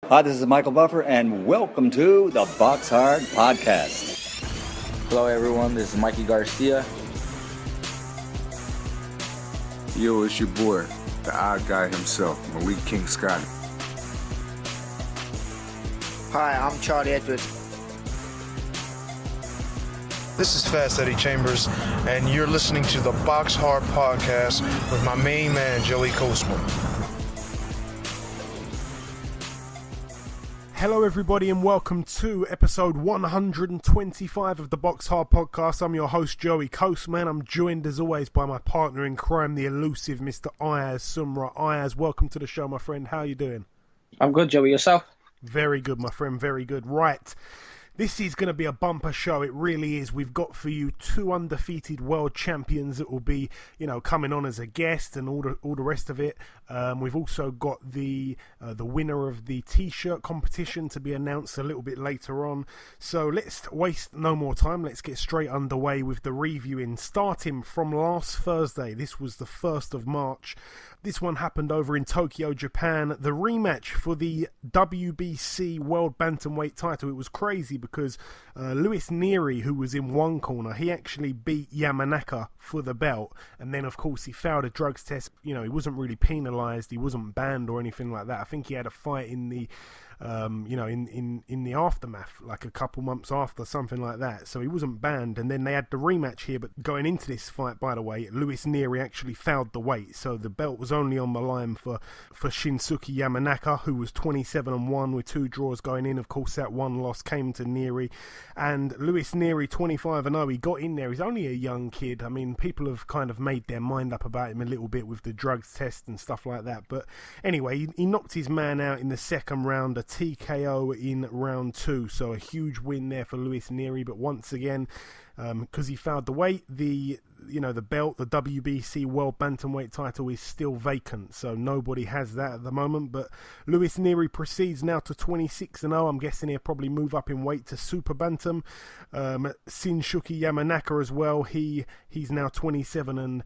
Hi, this is Michael Buffer, and welcome to the BoxHard Podcast. Hello, everyone. This is Mikey Garcia. Yo, it's your boy, the odd guy himself, Malik King Scott. Hi, I'm Charlie Edwards. This is Fast Eddie Chambers, and you're listening to the BoxHard Podcast with my main man, Joey Coastman. Hello everybody and welcome to episode 125 of the BoxHard Podcast. I'm your host Joey Coastman. I'm joined as always by my partner in crime, the elusive Mr. Ayaz Sumra. Ayaz, welcome to the show, my friend. How are you doing? I'm good, Joey. Yourself? Very good, my friend. Very good. Right. This is going to be a bumper show. It really is. We've got for you two undefeated world champions that will be, coming on as a guest and all the rest of it. We've also got the winner of the T-shirt competition to be announced a little bit later on. So let's waste no more time. Let's get straight underway with the reviewing. Starting from last Thursday. This was the 1st of March. This one happened over in Tokyo, Japan. The rematch for the WBC World Bantamweight title. It was crazy because Luis Nery, who was in one corner, he actually beat Yamanaka for the belt. And then, of course, he failed a drugs test. He wasn't really penalised. He wasn't banned or anything like that. I think he had a fight in the... in the aftermath, like a couple months after, something like that. So he wasn't banned, and then they had the rematch here. But going into this fight, by the way, Luis Nery actually fouled the weight, so the belt was only on the line for Shinsuke Yamanaka, who was 27-1 with 2 draws going in. Of course, that one loss came to Nery, and Luis Nery 25-0. He got in there. He's only a young kid. I mean, people have kind of made their mind up about him a little bit with the drugs test and stuff like that. But anyway, he knocked his man out in the second round. TKO in round 2, so a huge win there for Luis Nery. But once again, because he fouled the weight, the belt, the WBC World Bantamweight title is still vacant, so nobody has that at the moment. But Luis Nery proceeds now to 26-0. I'm guessing he'll probably move up in weight to Super Bantam. Shinsuke Yamanaka as well, he's now 27-2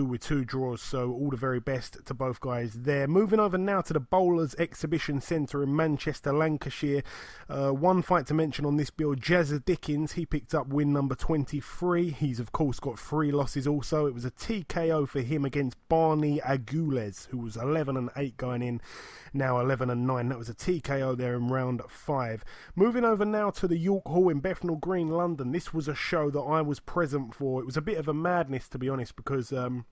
with 2 draws, so all the very best to both guys there. Moving over now to the Bowlers Exhibition Centre in Manchester, Lancashire. One fight to mention on this bill, Jazza Dickens, he picked up win number 23. He's of course got 3 losses also. It was a TKO for him against Barney Aguilez, who was 11-8 going in, now 11-9. That was a TKO there in round 5. Moving over now to the York Hall in Bethnal Green, London. This was a show that I was present for. It was a bit of a madness, to be honest, because the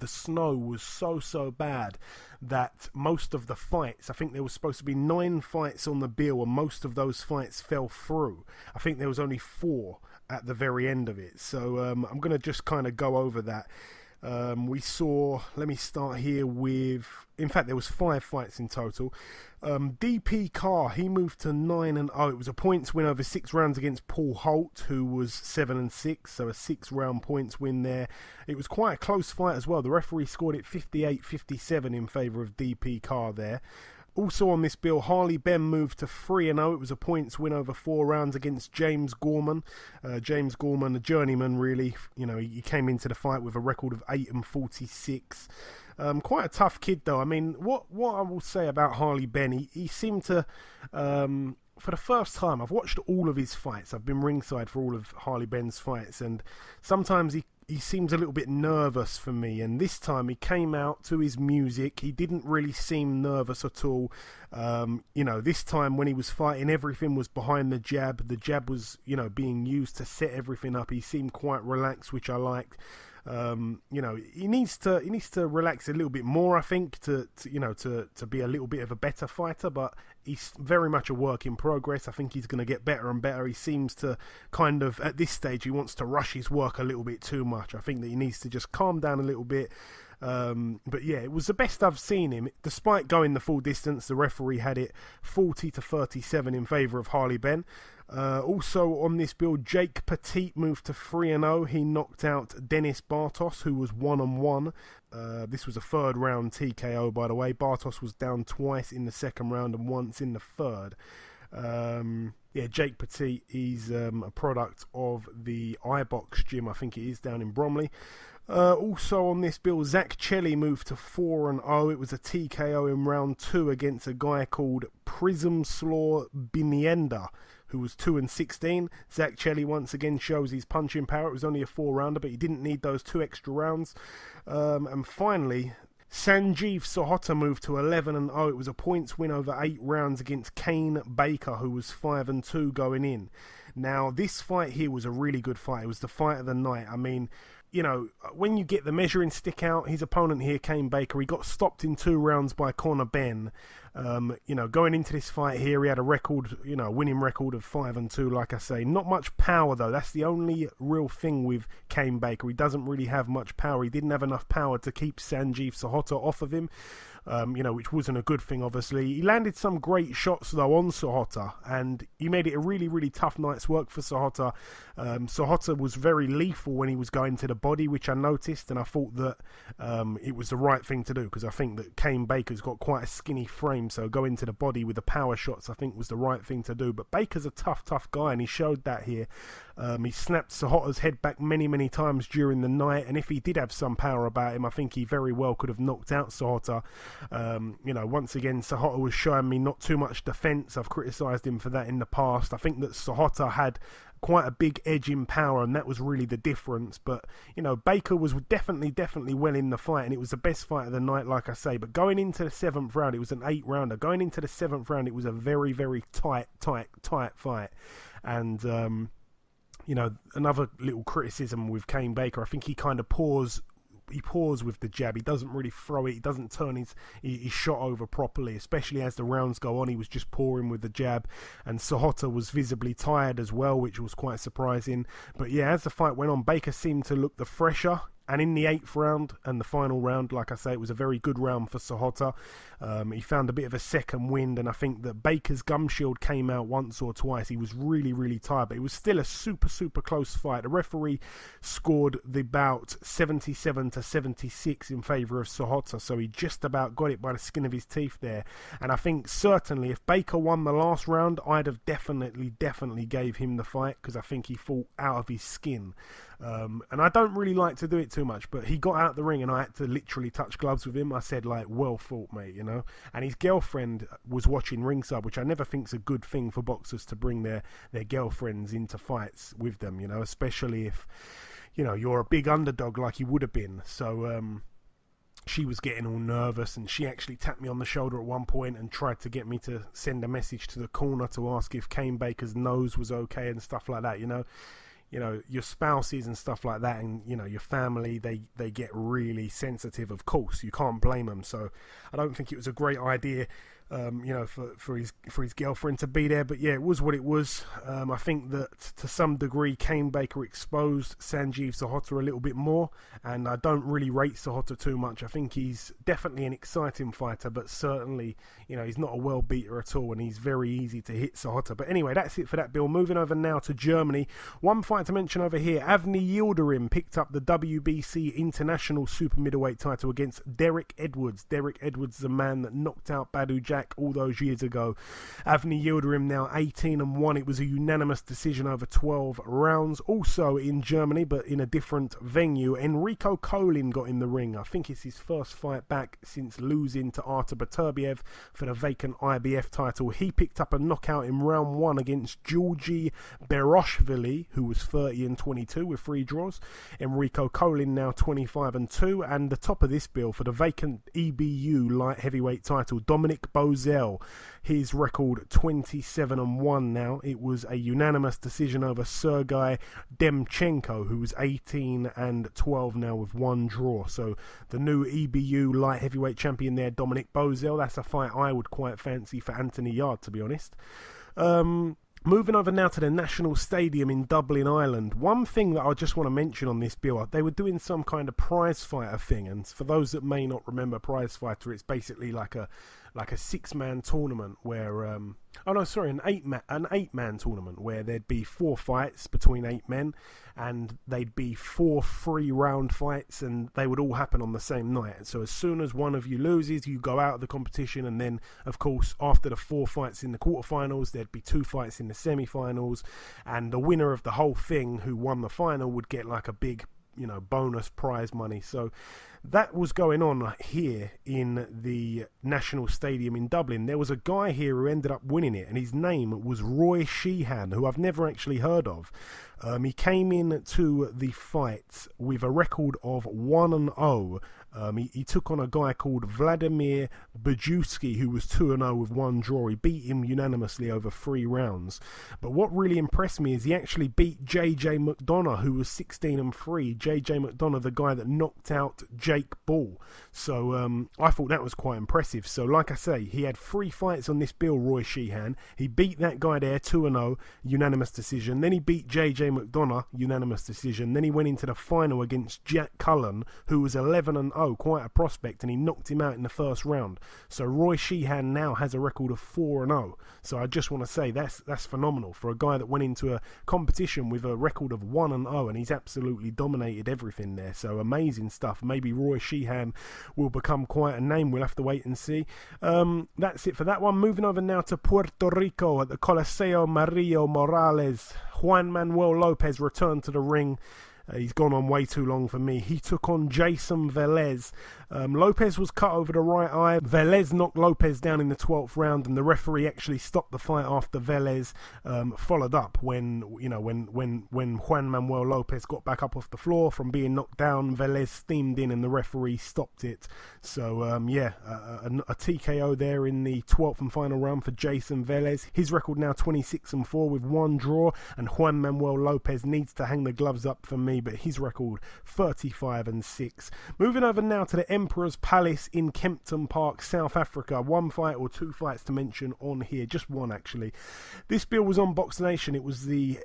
snow was so bad that most of the fights, I think there was supposed to be 9 fights on the bill, and most of those fights fell through. I think there was only 4 at the very end of it. So I'm going to just kind of go over that. We saw, let me start here with, in fact, there was 5 fights in total. DP Carr, he moved to 9-0. It was a points win over 6 rounds against Paul Holt, who was 7-6, so a 6-round points win there. It was quite a close fight as well. The referee scored it 58-57 in favour of DP Carr there. Also on this bill, Harley Ben moved to 3-0. It was a points win over 4 rounds against James Gorman. James Gorman, a journeyman, really. He came into the fight with a record of 8-46. Quite a tough kid, though. I mean, what I will say about Harley Ben, he seemed to... for the first time, I've watched all of his fights. I've been ringside for all of Harley Ben's fights, and sometimes he seems a little bit nervous for me, and this time he came out to his music. He didn't really seem nervous at all. This time when he was fighting, everything was behind the jab. The jab was, being used to set everything up. He seemed quite relaxed, which I liked. He needs to relax a little bit more, I think, to be a little bit of a better fighter, but he's very much a work in progress. I think he's going to get better and better. He seems to kind of, at this stage, he wants to rush his work a little bit too much. I think that he needs to just calm down a little bit. But yeah, it was the best I've seen him. Despite going the full distance, the referee had it 40-37 in favour of Harley Ben. Also on this bill, Jake Petit moved to 3-0. He knocked out Dennis Bartos, who was 1-1. This was a 3rd round TKO, by the way. Bartos was down twice in the 2nd round and once in the 3rd. Jake Petit, he's a product of the iBox gym, I think it is, down in Bromley. Also on this bill, Zach Chelli moved to 4-0. It was a TKO in round 2 against a guy called Prismslaw Binienda, who was 2-16. Zach Chelli once again shows his punching power. It was only a 4-rounder, but he didn't need those 2 extra rounds. And finally, Sanjeev Sahota moved to 11-0. It was a points win over 8 rounds against Kane Baker, who was 5-2 going in. Now, this fight here was a really good fight. It was the fight of the night. I mean, you know, when you get the measuring stick out, his opponent here, Kane Baker, he got stopped in 2 rounds by Conor Benn. You know, going into this fight here, he had a record, you know, winning record of 5-2, like I say. Not much power, though. That's the only real thing with Kane Baker. He doesn't really have much power. He didn't have enough power to keep Sanjeev Sahota off of him, you know, which wasn't a good thing, obviously. He landed some great shots, though, on Sahota, and he made it a really, really tough night's work for Sahota. Sahota was very lethal when he was going to the body, which I noticed, and I thought that it was the right thing to do, because I think that Kane Baker's got quite a skinny frame, so going to the body with the power shots I think was the right thing to do. But Baker's a tough guy, and he showed that here. He snapped Sahota's head back many, many times during the night, and if he did have some power about him, I think he very well could have knocked out Sahota. You know, once again, Sahota was showing me not too much defence. I've criticised him for that in the past. I think that Sahota had quite a big edge in power, and that was really the difference. But, you know, Baker was definitely well in the fight, and it was the best fight of the night, like I say. But going into the 7th round, it was an 8-rounder. Going into the 7th round, it was a very, very tight fight. And, you know, another little criticism with Kane Baker, I think he kind of paws with the jab. He doesn't really throw it. He doesn't turn his shot over properly, especially as the rounds go on. He was just pouring with the jab, and Sahota was visibly tired as well, which was quite surprising. But yeah, as the fight went on, Baker seemed to look the fresher. And in the 8th round and the final round, like I say, it was a very good round for Sahota. He found a bit of a second wind, and I think that Baker's gum shield came out once or twice. He was really, really tired, but it was still a super close fight. The referee scored the bout 77-76 in favour of Sahota, so he just about got it by the skin of his teeth there. And I think certainly if Baker won the last round, I'd have definitely gave him the fight, because I think he fought out of his skin. And I don't really like to do it too much, but he got out the ring and I had to literally touch gloves with him. I said, like, well fought, mate, you know. And his girlfriend was watching ringside, which I never think's a good thing for boxers to bring their girlfriends into fights with them, you know, especially if, you know, you're a big underdog like he would have been. So she was getting all nervous, and she actually tapped me on the shoulder at one point and tried to get me to send a message to the corner to ask if Kane Baker's nose was okay and stuff like that, you know. You know, your spouses and stuff like that, and, you know, your family, they get really sensitive, of course. You can't blame them. So I don't think it was a great idea, you know, for his girlfriend to be there. But yeah, it was what it was. I think that to some degree Kane Baker exposed Sanjeev Sahota a little bit more, and I don't really rate Sahota too much. I think he's definitely an exciting fighter, but certainly, you know, he's not a world beater at all, and he's very easy to hit Sahota. But anyway, that's it for that, Bill. Moving over now to Germany. One fight to mention over here, Avni Yildirim picked up the WBC International Super Middleweight title against Derek Edwards. Derek Edwards is a man that knocked out Badu Jack all those years ago. Avni Yildirim now 18-1. It was a unanimous decision over 12 rounds. Also in Germany, but in a different venue, Enrico Colin got in the ring. I think it's his first fight back since losing to Artur Beterbiev for the vacant IBF title. He picked up a knockout in round 1 against Georgi Beroshvili, who was 30-22 with 3 draws. Enrico Colin now 25-2, and the top of this bill for the vacant EBU light heavyweight title, Dominic Bozell. His record 27-1 now. It was a unanimous decision over Sergey Demchenko, who was 18-12 now with 1 draw. So the new EBU light heavyweight champion there, Dominic Bozell. That's a fight I would quite fancy for Anthony Yard, to be honest. Moving over now to the National Stadium in Dublin, Ireland. One thing that I just want to mention on this bill, they were doing some kind of prize fighter thing, and for those that may not remember prize fighter, it's basically like a 6-man tournament where an 8-man tournament where there'd be 4 fights between 8 men, and they'd be 4 3-round fights, and they would all happen on the same night. So as soon as one of you loses, you go out of the competition, and then of course after the 4 fights in the quarterfinals, there'd be 2 fights in the semi-finals, and the winner of the whole thing who won the final would get like a big bonus prize money. So that was going on here in the National Stadium in Dublin. There was a guy here who ended up winning it, and his name was Roy Sheehan, who I've never actually heard of. He came in to the fight with a record of 1-0. He took on a guy called Vladimir Bajewski, who was 2-0 with one draw. He beat him unanimously over 3 rounds. But what really impressed me is he actually beat JJ McDonough, who was 16-3. JJ McDonough, the guy that knocked out Jake Ball. So I thought that was quite impressive. So like I say, he had 3 fights on this bill, Roy Sheehan. He beat that guy there, 2-0, unanimous decision. Then he beat JJ McDonough, unanimous decision. Then he went into the final against Jack Cullen, who was 11-0, quite a prospect, and he knocked him out in the first round. So Roy Sheehan now has a record of 4-0. So I just want to say that's phenomenal for a guy that went into a competition with a record of 1-0, and he's absolutely dominated everything there. So amazing stuff. Maybe Roy Sheehan will become quite a name. We'll have to wait and see. That's it for that one. Moving over now to Puerto Rico at the Coliseo Mario Morales. Juan Manuel Lopez returned to the ring. He's gone on way too long for me. He took on Jason Velez. Lopez was cut over the right eye. Velez knocked Lopez down in the 12th round, and the referee actually stopped the fight after Velez followed up when Juan Manuel Lopez got back up off the floor from being knocked down. Velez steamed in and the referee stopped it. So a TKO there in the 12th and final round for Jason Velez. His record now 26-4 with 1 draw, and Juan Manuel Lopez needs to hang the gloves up for me, but his record 35-6. Moving over now to the Emperor's Palace in Kempton Park, South Africa. 1 fight or 2 fights to mention on here, just 1 actually. This bill was on Box Nation. It was the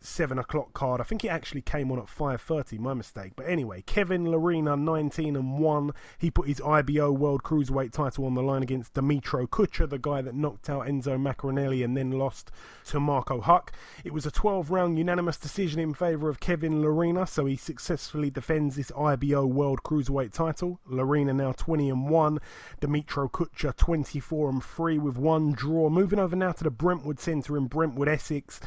7 o'clock card. I think it actually came on at 5:30, my mistake. But anyway, Kevin Lerena, 19-1. He put his IBO World Cruiserweight title on the line against Dimitro Kucha, the guy that knocked out Enzo Macaronelli and then lost to Marco Huck. It was a 12-round unanimous decision in favour of Kevin Lerena, so he successfully defends this IBO World Cruiserweight title. Lerena now 20-1. Dimitro Kucha 24-3 with 1 draw. Moving over now to the Brentwood Centre in Brentwood, Essex.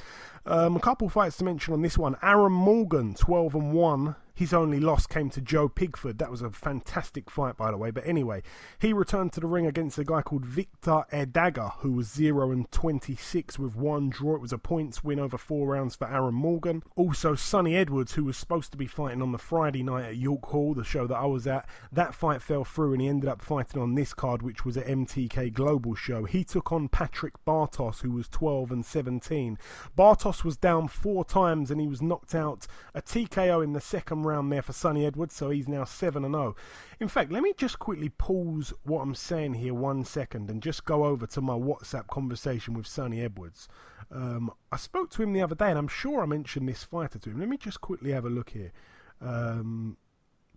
A couple fights to mention on this one. Aaron Morgan, 12-1. His only loss came to Joe Pigford. That was a fantastic fight, by the way. But anyway, he returned to the ring against a guy called Victor Edaga, who was 0-26 with 1 draw. It was a points win over 4 rounds for Aaron Morgan. Also, Sonny Edwards, who was supposed to be fighting on the Friday night at York Hall, the show that I was at. That fight fell through, and he ended up fighting on this card, which was at MTK Global show. He took on Patrick Bartos, who was 12-17. Bartos was down 4 times, and he was knocked out a TKO in the second round there for Sonny Edwards, so he's now 7-0. In fact, let me just quickly pause what I'm saying here 1 second and just go over to my WhatsApp conversation with Sonny Edwards. I spoke to him the other day, and I'm sure I mentioned this fighter to him. Let me just quickly have a look here.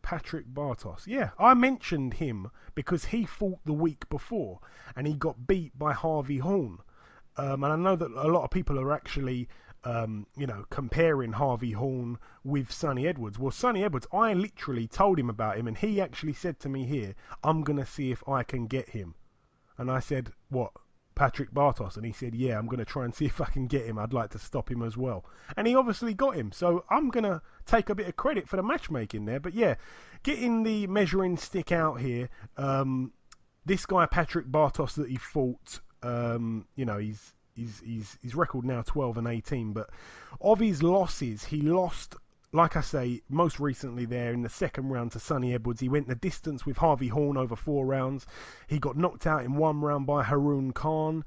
Patrick Bartos. Yeah, I mentioned him because he fought the week before and he got beat by Harvey Horn. And I know that a lot of people are actually comparing Harvey Horn with Sonny Edwards. Well, Sonny Edwards, I literally told him about him, and he actually said to me here, I'm going to see if I can get him. And I said, what, Patrick Bartos? And he said, yeah, I'm going to try and see if I can get him. I'd like to stop him as well. And he obviously got him. So I'm going to take a bit of credit for the matchmaking there. But yeah, getting the measuring stick out here, this guy, Patrick Bartos, that he fought, his record now 12-18, but of his losses, he lost, like I say, most recently there in the second round to Sonny Edwards. He went the distance with Harvey Horn over 4 rounds. He got knocked out in 1 round by Haroon Khan.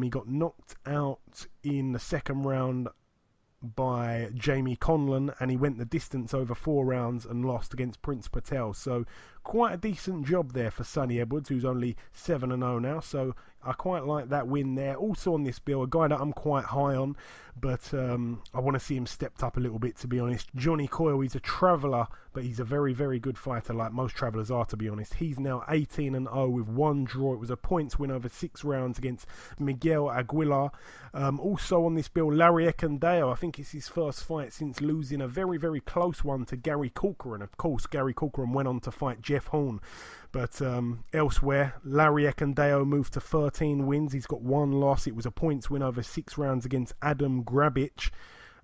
He got knocked out in the second round by Jamie Conlon, and he went the distance over 4 rounds and lost against Prince Patel. So quite a decent job there for Sonny Edwards, who's only 7-0 now. So I quite like that win there. Also on this bill, a guy that I'm quite high on, but I want to see him stepped up a little bit, to be honest. Johnny Coyle, he's a traveller, but he's a very, very good fighter, like most travellers are, to be honest. He's now 18-0 with 1 draw. It was a points win over 6 rounds against Miguel Aguilar. Also on this bill, Larry Ekendale. I think it's his first fight since losing a very, very close one to Gary Corcoran. Of course, Gary Corcoran went on to fight Jeff Horn. But elsewhere, Larry Ekendale moved to 13 wins. He's got 1 loss. It was a points win over 6 rounds against Adam Grabich.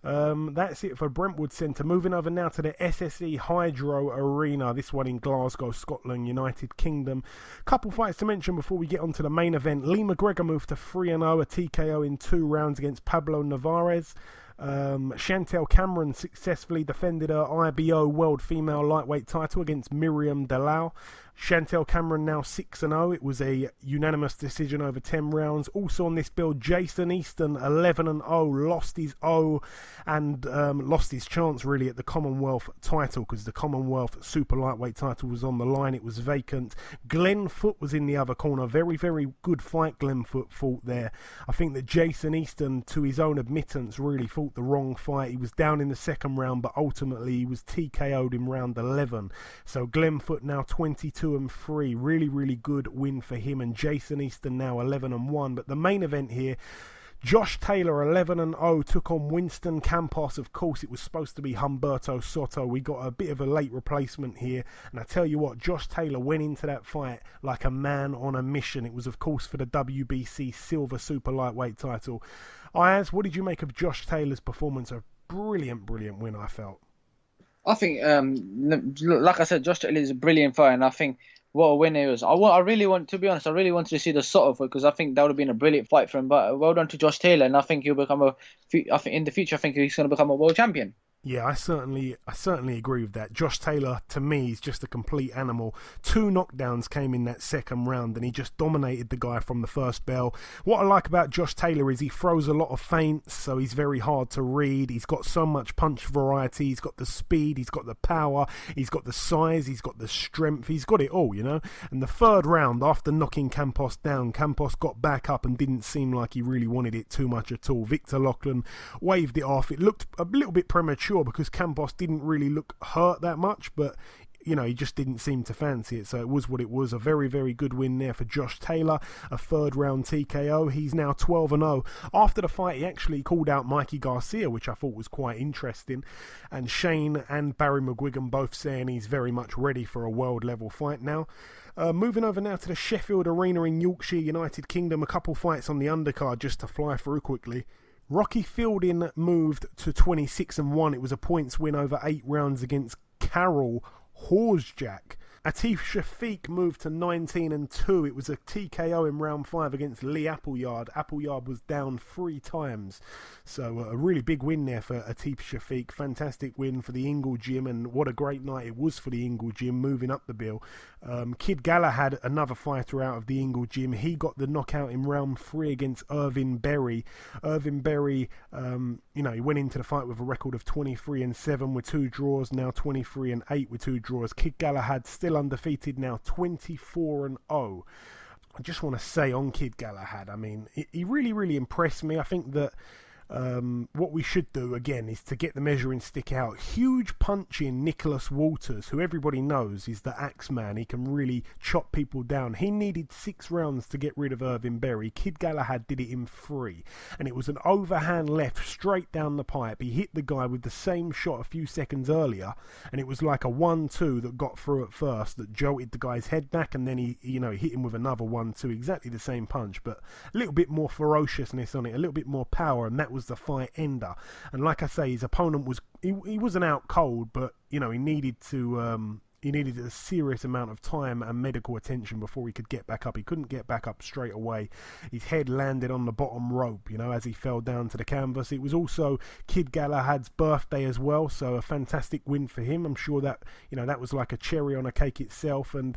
That's it for Brentwood Centre. Moving over now to the SSE Hydro Arena. This one in Glasgow, Scotland, United Kingdom. Couple fights to mention before we get on to the main event. Lee McGregor moved to 3-0, a TKO in 2 rounds against Pablo Nevarez. Chantel Cameron successfully defended her IBO World Female Lightweight title against Miriam Delau. Chantel Cameron now 6-0. It was a unanimous decision over 10 rounds. Also on this bill, Jason Easton 11-0, lost his and lost his chance really at the Commonwealth title because the Commonwealth Super Lightweight title was on the line. It was vacant. Glenn Foote was in the other corner. Very, very good fight Glenn Foote fought there. I think that Jason Easton, to his own admittance, really fought the wrong fight. He was down in the second round, but ultimately he was TKO'd in round 11. So Glenn Foote now 22-3. Really, really good win for him. And Jason Easton now 11-1. But the main event here, Josh Taylor 11-0 took on Winston Campos. Of course, it was supposed to be Humberto Soto. We got a bit of a late replacement here. And I tell you what, Josh Taylor went into that fight like a man on a mission. It was, of course, for the WBC Silver Super Lightweight title. Ayaz, what did you make of Josh Taylor's performance? A brilliant, brilliant win, I felt. I think, like I said, Josh Taylor is a brilliant fight, and I think what a win it was. I really wanted to see the Soto fight because I think that would have been a brilliant fight for him. But well done to Josh Taylor, and I think he'll become in the future, I think he's going to become a world champion. Yeah, I certainly agree with that. Josh Taylor, to me, is just a complete animal. 2 knockdowns came in that second round, and he just dominated the guy from the first bell. What I like about Josh Taylor is he throws a lot of feints, so he's very hard to read. He's got so much punch variety. He's got the speed, he's got the power, he's got the size, he's got the strength. He's got it all, you know. And the third round, after knocking Campos down, Campos got back up and didn't seem like he really wanted it too much at all. Victor Lachlan waved it off. It looked a little bit premature because Campos didn't really look hurt that much, but you know, he just didn't seem to fancy it, so it was what it was. A very, very good win there for Josh Taylor, a 3rd round TKO. He's now 12-0. After the fight, he actually called out Mikey Garcia, which I thought was quite interesting, and Shane and Barry McGuigan both saying he's very much ready for a world level fight now. Moving over now to the Sheffield Arena in Yorkshire, United Kingdom. A couple fights on the undercard just to fly through quickly. Rocky Fielding moved to 26-1. It was a points win over 8 rounds against Carol Horsjack. Atif Shafiq moved to 19-2. It was a TKO in round 5 against Lee Appleyard. Appleyard was down 3 times. So a really big win there for Atif Shafiq. Fantastic win for the Ingle Gym, and what a great night it was for the Ingle Gym, moving up the bill. Kid Galahad, another fighter out of the Ingle Gym. He got the knockout in round 3 against Irvin Berry. Irvin Berry, he went into the fight with a record of 23-7 with 2 draws, now 23-8 with 2 draws. Kid Galahad still undefeated, now 24-0. I just want to say on Kid Galahad, I mean, he really, really impressed me. I think that what we should do again is to get the measuring stick out. Huge punching Nicholas Walters, who everybody knows is the Axeman. He can really chop people down. He needed 6 rounds to get rid of Irvin Berry. Kid Galahad did it in 3, and it was an overhand left straight down the pipe. He hit the guy with the same shot a few seconds earlier, and it was like a 1-2 that got through at first that jolted the guy's head back, and then he hit him with another 1-2, exactly the same punch, but a little bit more ferociousness on it, a little bit more power, and that was the fight ender. And like I say, his opponent was he wasn't out cold, but he needed a serious amount of time and medical attention before he could get back up. He couldn't get back up straight away. His head landed on the bottom rope, as he fell down to the canvas. It was also Kid Galahad's birthday as well, so a fantastic win for him. I'm sure that that was like a cherry on a cake itself. And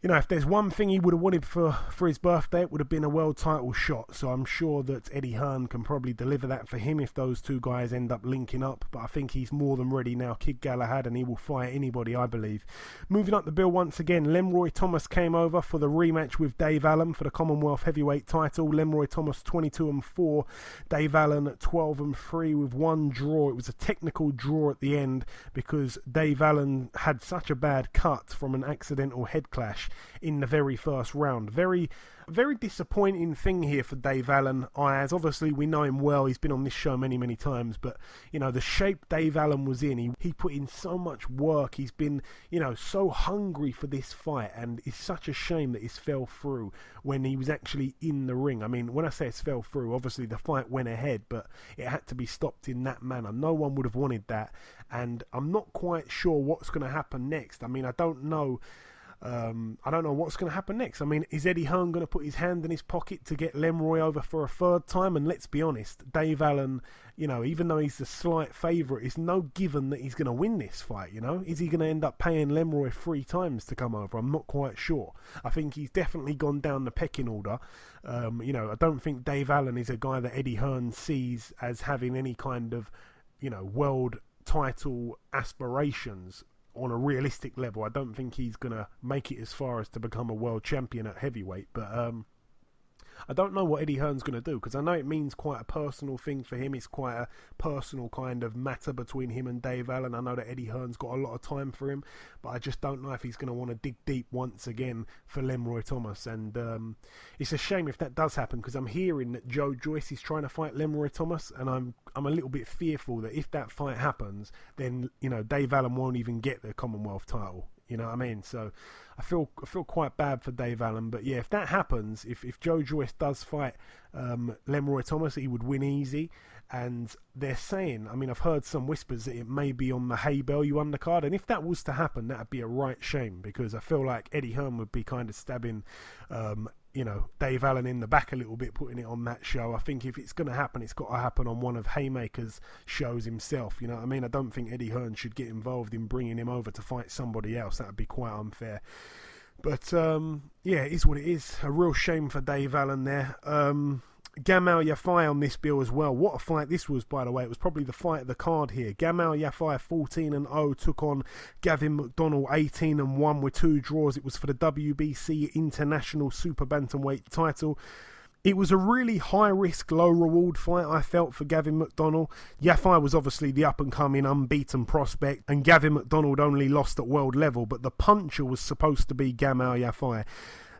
if there's one thing he would have wanted for his birthday, it would have been a world title shot. So I'm sure that Eddie Hearn can probably deliver that for him if those 2 guys end up linking up. But I think he's more than ready now, Kid Galahad, and he will fight anybody, I believe. Moving up the bill once again, Lemroy Thomas came over for the rematch with Dave Allen for the Commonwealth Heavyweight title. Lemroy Thomas 22-4, Dave Allen 12-3 with 1 draw. It was a technical draw at the end because Dave Allen had such a bad cut from an accidental head clash in the very first round. Very very disappointing thing here for Dave Allen. Ayaz, obviously we know him well. He's been on this show many, many times. But, you know, the shape Dave Allen was in, he put in so much work. He's been, you know, so hungry for this fight. And it's such a shame that it fell through when he was actually in the ring. I mean, when I say it fell through, obviously the fight went ahead, but it had to be stopped in that manner. No one would have wanted that. And I'm not quite sure what's going to happen next. I mean, I don't know what's going to happen next. I mean, is Eddie Hearn going to put his hand in his pocket to get Lemroy over for a third time? And let's be honest, Dave Allen, you know, even though he's the slight favourite, it's no given that he's going to win this fight, you know? Is he going to end up paying Lemroy 3 times to come over? I'm not quite sure. I think he's definitely gone down the pecking order. You know, I don't think Dave Allen is a guy that Eddie Hearn sees as having any kind of, you know, world title aspirations on a realistic level. I don't think he's going to make it as far as to become a world champion at heavyweight, but I don't know what Eddie Hearn's going to do, because I know it means quite a personal thing for him. It's quite a personal kind of matter between him and Dave Allen. I know that Eddie Hearn's got a lot of time for him, but I just don't know if he's going to want to dig deep once again for Lemroy Thomas. And it's a shame if that does happen, because I'm hearing that Joe Joyce is trying to fight Lemroy Thomas, and I'm a little bit fearful that if that fight happens, then, you know, Dave Allen won't even get the Commonwealth title. You know what I mean? So I feel quite bad for Dave Allen. But yeah, if that happens, if Joe Joyce does fight Lemroy Thomas, he would win easy. And they're saying, I mean, I've heard some whispers that it may be on the Hey Bellew undercard. And if that was to happen, that'd be a right shame, because I feel like Eddie Hearn would be kind of stabbing you know, Dave Allen in the back a little bit, putting it on that show. I think if it's going to happen, it's got to happen on one of Haymaker's shows himself. You know what I mean? I don't think Eddie Hearn should get involved in bringing him over to fight somebody else. That would be quite unfair. But, yeah, it is what it is. A real shame for Dave Allen there. Gamal Yafai on this bill as well. What a fight this was, by the way. It was probably the fight of the card here. Gamal Yafai 14-0 took on Gavin McDonnell 18-1 with 2 draws. It was for the WBC International Super Bantamweight title. It was a really high-risk, low-reward fight, I felt, for Gavin McDonnell. Yafai was obviously the up-and-coming, unbeaten prospect, and Gavin McDonnell only lost at world level, but the puncher was supposed to be Gamal Yafai.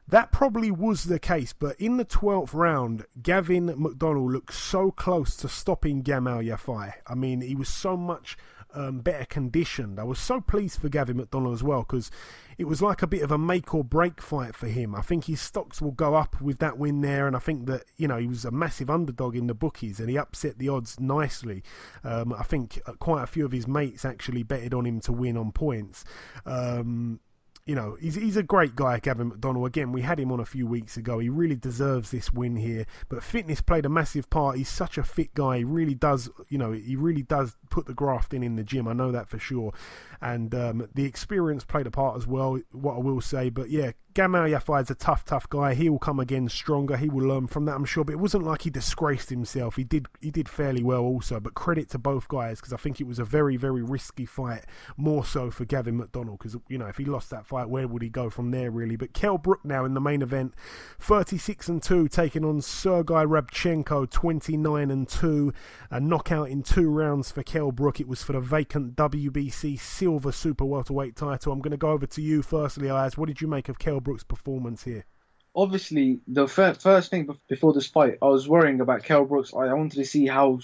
That probably was the case, but in the 12th round, Gavin McDonnell looked so close to stopping Gamal Yafai. I mean, he was so much better conditioned. I was so pleased for Gavin McDonnell as well, because it was like a bit of a make or break fight for him. I think his stocks will go up with that win there, and I think that, you know, he was a massive underdog in the bookies and he upset the odds nicely. I think quite a few of his mates actually betted on him to win on points. You know, he's a great guy, Gavin McDonnell. Again, we had him on a few weeks ago. He really deserves this win here. But fitness played a massive part. He's such a fit guy. He really does, you know, he really does put the graft in the gym. I know that for sure. And the experience played a part as well, what I will say. But yeah, Gamal Yafai is a tough guy. He will come again stronger. He will learn from that, I'm sure. But it wasn't like he disgraced himself. He did fairly well also. But credit to both guys, because I think it was a very, very risky fight, more so for Gavin McDonnell. Because, you know, if he lost that fight, where would he go from there, really? But Kell Brook now in the main event, 36-2, taking on Sergey Rabchenko, 29-2. A knockout in 2 rounds for Kell Brook. It was for the vacant WBC Silver Super Welterweight title. I'm going to go over to you firstly, Ayaz. What did you make of Kell Brook's performance here? Obviously, the first thing before this fight, I was worrying about Kell Brooks. I wanted to see how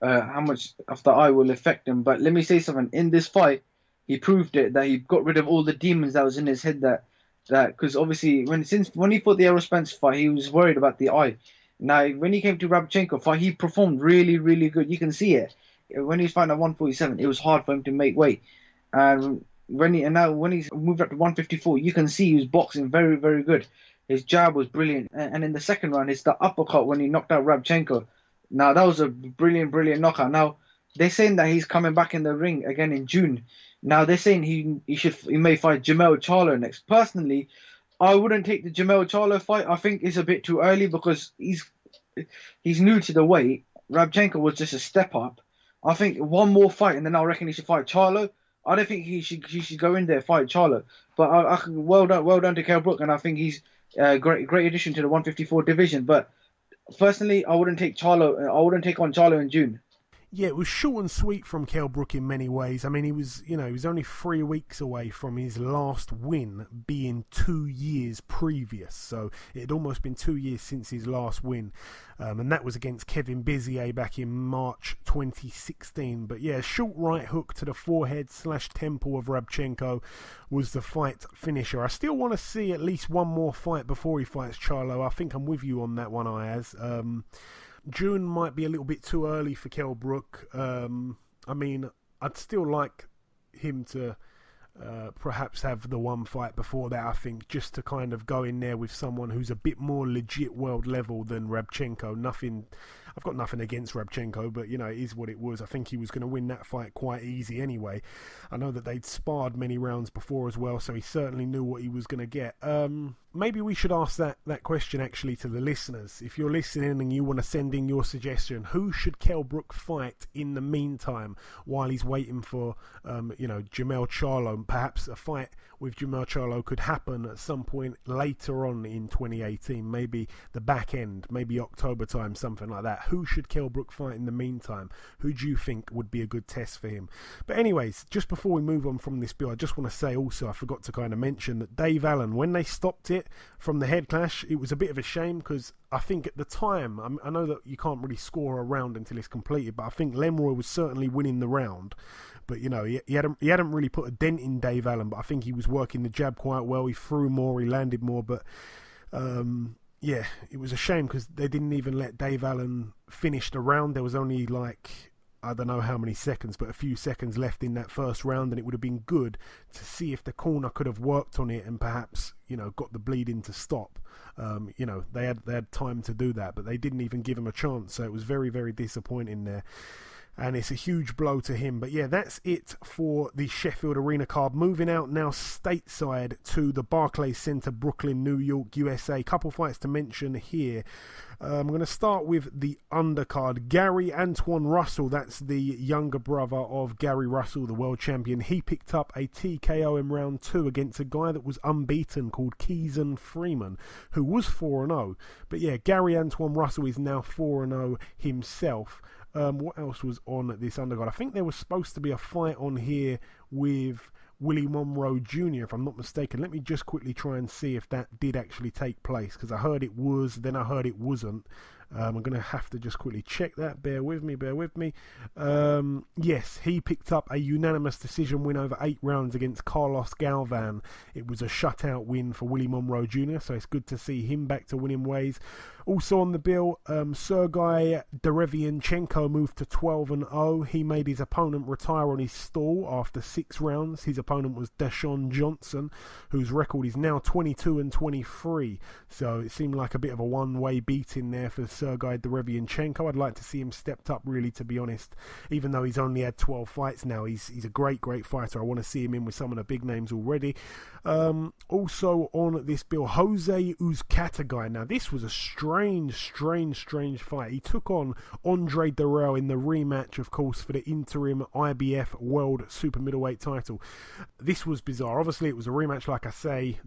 much of the eye will affect him. But let me say something. In this fight, he proved it, that he got rid of all the demons that was in his head. That because obviously when he fought the Errol Spence fight, he was worried about the eye. Now when he came to Rabchenko fight, he performed really, really good. You can see it. When he was fighting at 147, it was hard for him to make weight. And now when he's moved up to 154, you can see he was boxing very, very good. His jab was brilliant. And in the second round, it's the uppercut when he knocked out Rabchenko. Now that was a brilliant, brilliant knockout. Now they're saying that he's coming back in the ring again in June. Now they're saying he may fight Jermell Charlo next. Personally, I wouldn't take the Jermell Charlo fight. I think it's a bit too early because he's new to the weight. Rabchenko was just a step up. I think one more fight and then I reckon he should fight Charlo. I don't think he should go in there and fight Charlo. But well done to Kell Brook, and I think he's a great addition to the 154 division. But personally, I wouldn't take on Charlo in June. Yeah, it was short and sweet from Kell Brook in many ways. I mean, he was only 3 weeks away from his last win being 2 years previous. So it had almost been 2 years since his last win. And that was against Kevin Bizier back in March 2016. But yeah, short right hook to the forehead / temple of Rabchenko was the fight finisher. I still want to see at least one more fight before he fights Charlo. I think I'm with you on that one, Ayaz. June might be a little bit too early for Kell Brook. I mean, I'd still like him to perhaps have the one fight before that, I think, just to kind of go in there with someone who's a bit more legit world level than Rabchenko. I've got nothing against Rabchenko, but, you know, it is what it was. I think he was going to win that fight quite easy anyway. I know that they'd sparred many rounds before as well, so he certainly knew what he was going to get. Maybe we should ask that question actually to the listeners. If you're listening and you want to send in your suggestion, who should Kell Brook fight in the meantime while he's waiting for, Jermell Charlo? Perhaps a fight with Jermell Charlo could happen at some point later on in 2018, maybe the back end, maybe October time, something like that. Who should Kell Brook fight in the meantime? Who do you think would be a good test for him? But anyways, just before we move on from this bill, I just want to say also, I forgot to kind of mention that Dave Allen, when they stopped it from the head clash, it was a bit of a shame because I think at the time, I know that you can't really score a round until it's completed, but I think Lemroy was certainly winning the round. But, you know, he hadn't really put a dent in Dave Allen, but I think he was working the jab quite well. He threw more, he landed more, but yeah, it was a shame because they didn't even let Dave Allen finish the round. There was only I don't know how many seconds, but a few seconds left in that first round, and it would have been good to see if the corner could have worked on it and perhaps, you know, got the bleeding to stop. They had time to do that, but they didn't even give him a chance, so it was very, very disappointing there. And it's a huge blow to him. But yeah, that's it for the Sheffield Arena card. Moving out now stateside to the Barclays Center, Brooklyn, New York, USA. Couple fights to mention here. I'm going to start with the undercard. Gary Antoine Russell, that's the younger brother of Gary Russell, the world champion. He picked up a TKO in round 2 against a guy that was unbeaten called Keeson Freeman, who was 4-0. But yeah, Gary Antoine Russell is now 4-0 himself. What else was on this undercard? I think there was supposed to be a fight on here with Willie Monroe Jr., if I'm not mistaken. Let me just quickly try and see if that did actually take place, because I heard it was, then I heard it wasn't. I'm going to have to just quickly check that. Bear with me. Yes, he picked up a unanimous decision win over 8 rounds against Carlos Galvan. It was a shutout win for Willie Monroe Jr., so it's good to see him back to winning ways. Also on the bill, Sergey Derevianchenko moved to 12-0. He made his opponent retire on his stall after 6 rounds. His opponent was Deshaun Johnson, whose record is now 22-23. So it seemed like a bit of a one-way beating there for Sergey Derevianchenko. I'd like to see him stepped up, really, to be honest. Even though he's only had 12 fights now, he's a great fighter. I want to see him in with some of the big names already. Also on this bill, Jose Uzcategui. Now, this was a strange fight. He took on Andre Durrell in the rematch, of course, for the interim IBF World Super Middleweight title. This was bizarre. Obviously, it was a rematch, like I say.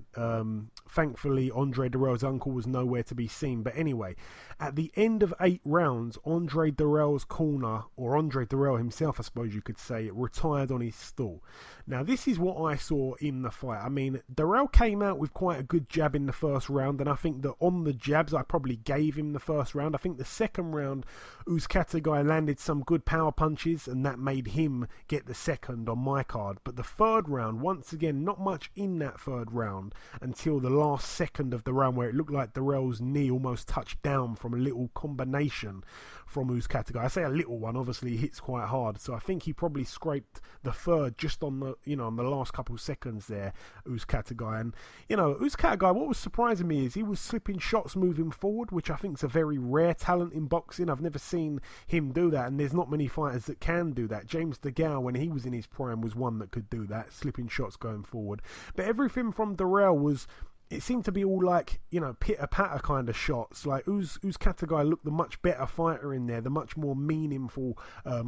Thankfully, Andre Durrell's uncle was nowhere to be seen. But anyway, at the end of 8 rounds, Andre Durrell's corner, or Andre Durrell himself, I suppose you could say, retired on his stall. Now, this is what I saw in the fight. I mean, Durrell came out with quite a good jab in the first round, and I think that on the jabs, I probably gave him the first round. I think the second round, Uzcategui landed some good power punches, and that made him get the second on my card. But the third round, once again, not much in that third round until the last second of the round, where it looked like Durrell's knee almost touched down from a little combination from Uzcategui. I say a little one, obviously he hits quite hard, so I think he probably scraped the third just on the, on the last couple of seconds there, Uzcategui. And, Uzcategui, what was surprising me is he was slipping shots moving forward, which I think is a very rare talent in boxing. I've never seen him do that, and there's not many fighters that can do that. James DeGale, when he was in his prime, was one that could do that, slipping shots going forward. But everything from Durrell was, it seemed to be all like, pitter-patter kind of shots. Like, Uzcategui looked the much better fighter in there, the much more meaningful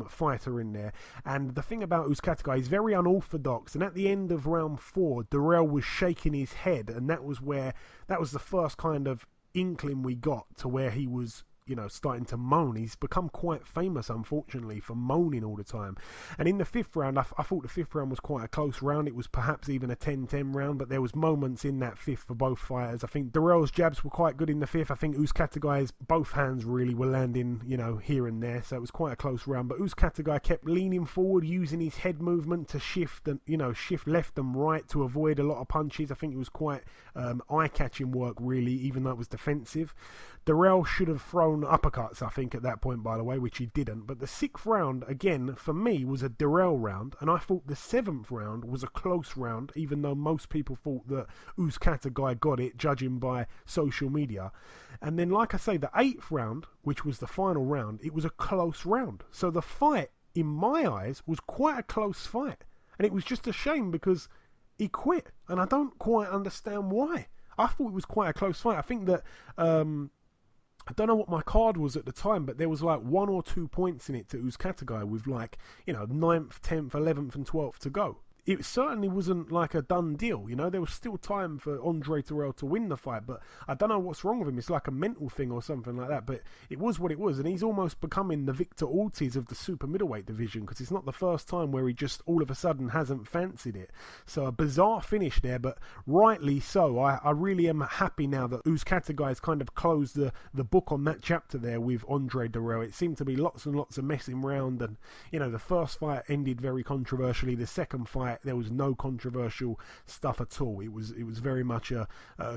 fighter in there. And the thing about Uzcategui, he's very unorthodox. And at the end of round 4, Durrell was shaking his head. And that was the first kind of inkling we got to where he was, starting to moan. He's become quite famous, unfortunately, for moaning all the time. And in the fifth round, I thought the fifth round was quite a close round. It was perhaps even a 10-10 round, but there was moments in that fifth for both fighters. I think Dirrell's jabs were quite good in the fifth. I think Uzcateguy's both hands really were landing, here and there, so it was quite a close round. But Uzcategui kept leaning forward, using his head movement to shift left and right to avoid a lot of punches. I think it was quite eye-catching work, really, even though it was defensive. Dirrell should have thrown uppercuts, I think, at that point, by the way, which he didn't. But the sixth round, again, for me, was a Dirrell round, and I thought the seventh round was a close round, even though most people thought that Uzcategui got it, judging by social media. And then, like I say, the eighth round, which was the final round, it was a close round. So the fight, in my eyes, was quite a close fight. And it was just a shame because he quit, and I don't quite understand why. I thought it was quite a close fight. I think that I don't know what my card was at the time, but there was like 1 or 2 points in it to Uzcategui with 9th, 10th, 11th and 12th to go. It certainly wasn't like a done deal, there was still time for Andre Dirrell to win the fight, but I don't know what's wrong with him. It's like a mental thing or something like that, but it was what it was, and he's almost becoming the Victor Ortiz of the super middleweight division, because it's not the first time where he just all of a sudden hasn't fancied it. So a bizarre finish there, but rightly so. I really am happy now that Uzcategui has kind of closed the book on that chapter there with Andre Dirrell. It seemed to be lots and lots of messing around, and the first fight ended very controversially. The second fight, there was no controversial stuff at all. It was very much a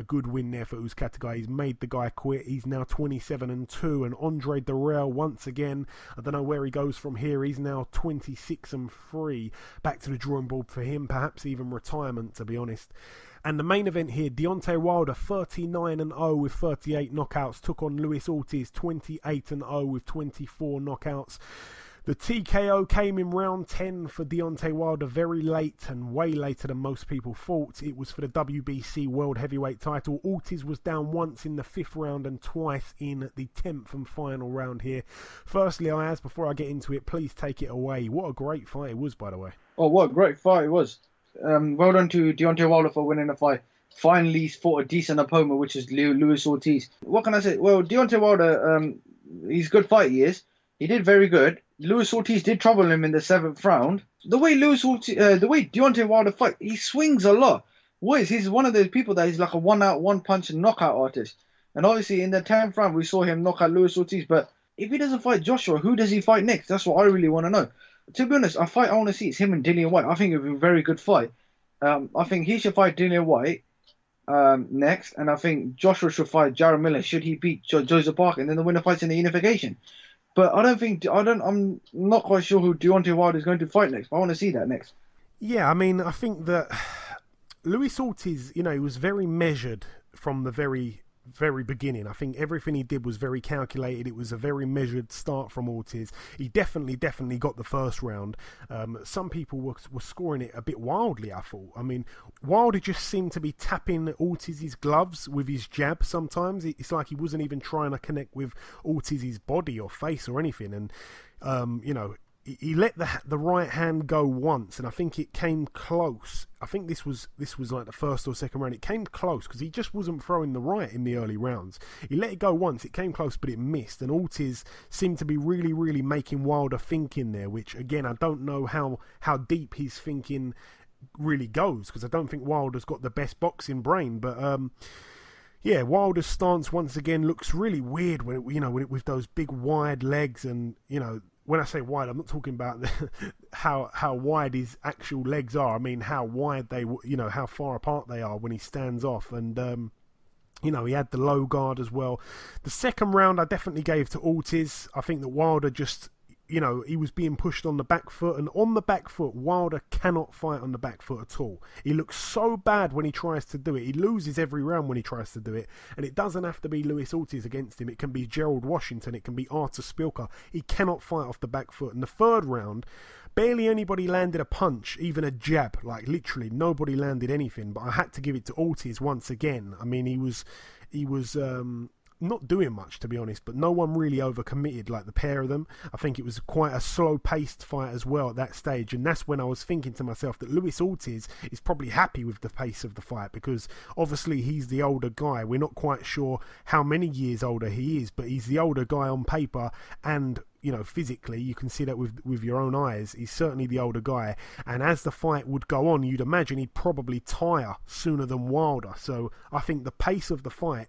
good win there for Uzcategui. He's made the guy quit. He's now 27-2, and Andre Dirrell, once again, I don't know where he goes from here. He's now 26-3. Back to the drawing board for him, perhaps even retirement, to be honest. And the main event here, Deontay Wilder 39-0 with 38 knockouts, took on Luis Ortiz 28-0 with 24 knockouts. The TKO came in round 10 for Deontay Wilder, very late and way later than most people thought. It was for the WBC World Heavyweight title. Ortiz was down once in the 5th round and twice in the 10th and final round here. Firstly, Ayaz, before I get into it, please take it away. What a great fight it was, by the way. Oh, what a great fight it was. Well done to Deontay Wilder for winning the fight. Finally, he's fought a decent opponent, which is Luis Ortiz. What can I say? Well, Deontay Wilder, he's a good fight, he is. He did very good. Luis Ortiz did trouble him in the 7th round. The way Deontay Wilder fight, he swings a lot. He's one of those people that he's like a one-out, one-punch knockout artist. And obviously in the 10th round, we saw him knock out Luis Ortiz. But if he doesn't fight Joshua, who does he fight next? That's what I really want to know. To be honest, a fight I want to see is him and Dillian Whyte. I think it would be a very good fight. I think he should fight Dillian Whyte next. And I think Joshua should fight Jarrell Miller should he beat Joseph Parker. And then the winner fights in the unification. But I'm not quite sure who Deontay Wilder is going to fight next. But I want to see that next. Yeah, I mean, I think that Luis Ortiz, he was very measured from the very beginning. I think everything he did was very calculated. It was a very measured start from Ortiz. He definitely got the first round. Some people were scoring it a bit wildly, I thought. I mean, Wilder just seemed to be tapping Ortiz's gloves with his jab sometimes. It's like he wasn't even trying to connect with Ortiz's body or face or anything. And, he let the right hand go once, and I think it came close. I think this was like the first or second round. It came close because he just wasn't throwing the right in the early rounds. He let it go once. It came close, but it missed. And Ortiz seemed to be really, really making Wilder think in there, which, again, I don't know how deep his thinking really goes, because I don't think Wilder's got the best boxing brain. But yeah, Wilder's stance once again looks really weird with those big wide legs, and when I say wide, I'm not talking about how wide his actual legs are. I mean how wide they, how far apart they are when he stands off. And he had the low guard as well. The second round I definitely gave to Ortiz. I think that Wilder just, he was being pushed on the back foot, and on the back foot, Wilder cannot fight on the back foot at all. He looks so bad when he tries to do it. He loses every round when he tries to do it, and it doesn't have to be Luis Ortiz against him. It can be Gerald Washington. It can be Artur Spilka. He cannot fight off the back foot. In the third round, barely anybody landed a punch, even a jab. Like, literally, nobody landed anything, but I had to give it to Ortiz once again. I mean, he was not doing much, to be honest, but no one really overcommitted like the pair of them. I think it was quite a slow-paced fight as well at that stage, and that's when I was thinking to myself that Luis Ortiz is probably happy with the pace of the fight, because obviously he's the older guy. We're not quite sure how many years older he is, but he's the older guy on paper, and physically, you can see that with your own eyes. He's certainly the older guy. And as the fight would go on, you'd imagine he'd probably tire sooner than Wilder. So I think the pace of the fight,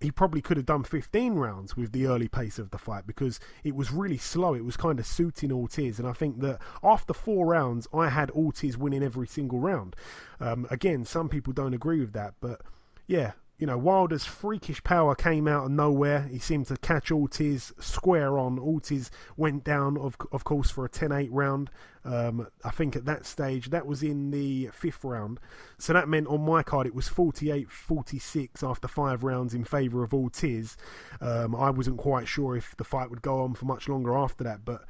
he probably could have done 15 rounds with the early pace of the fight, because it was really slow. It was kind of suiting Ortiz. And I think that after 4 rounds, I had Ortiz winning every single round. Again, some people don't agree with that. But yeah, Wilder's freakish power came out of nowhere. He seemed to catch Ortiz square on. Ortiz went down, of course, for a 10-8 round. I think at that stage, that was in the 5th round. So that meant on my card, it was 48-46 after 5 rounds in favour of Ortiz. I wasn't quite sure if the fight would go on for much longer after that, but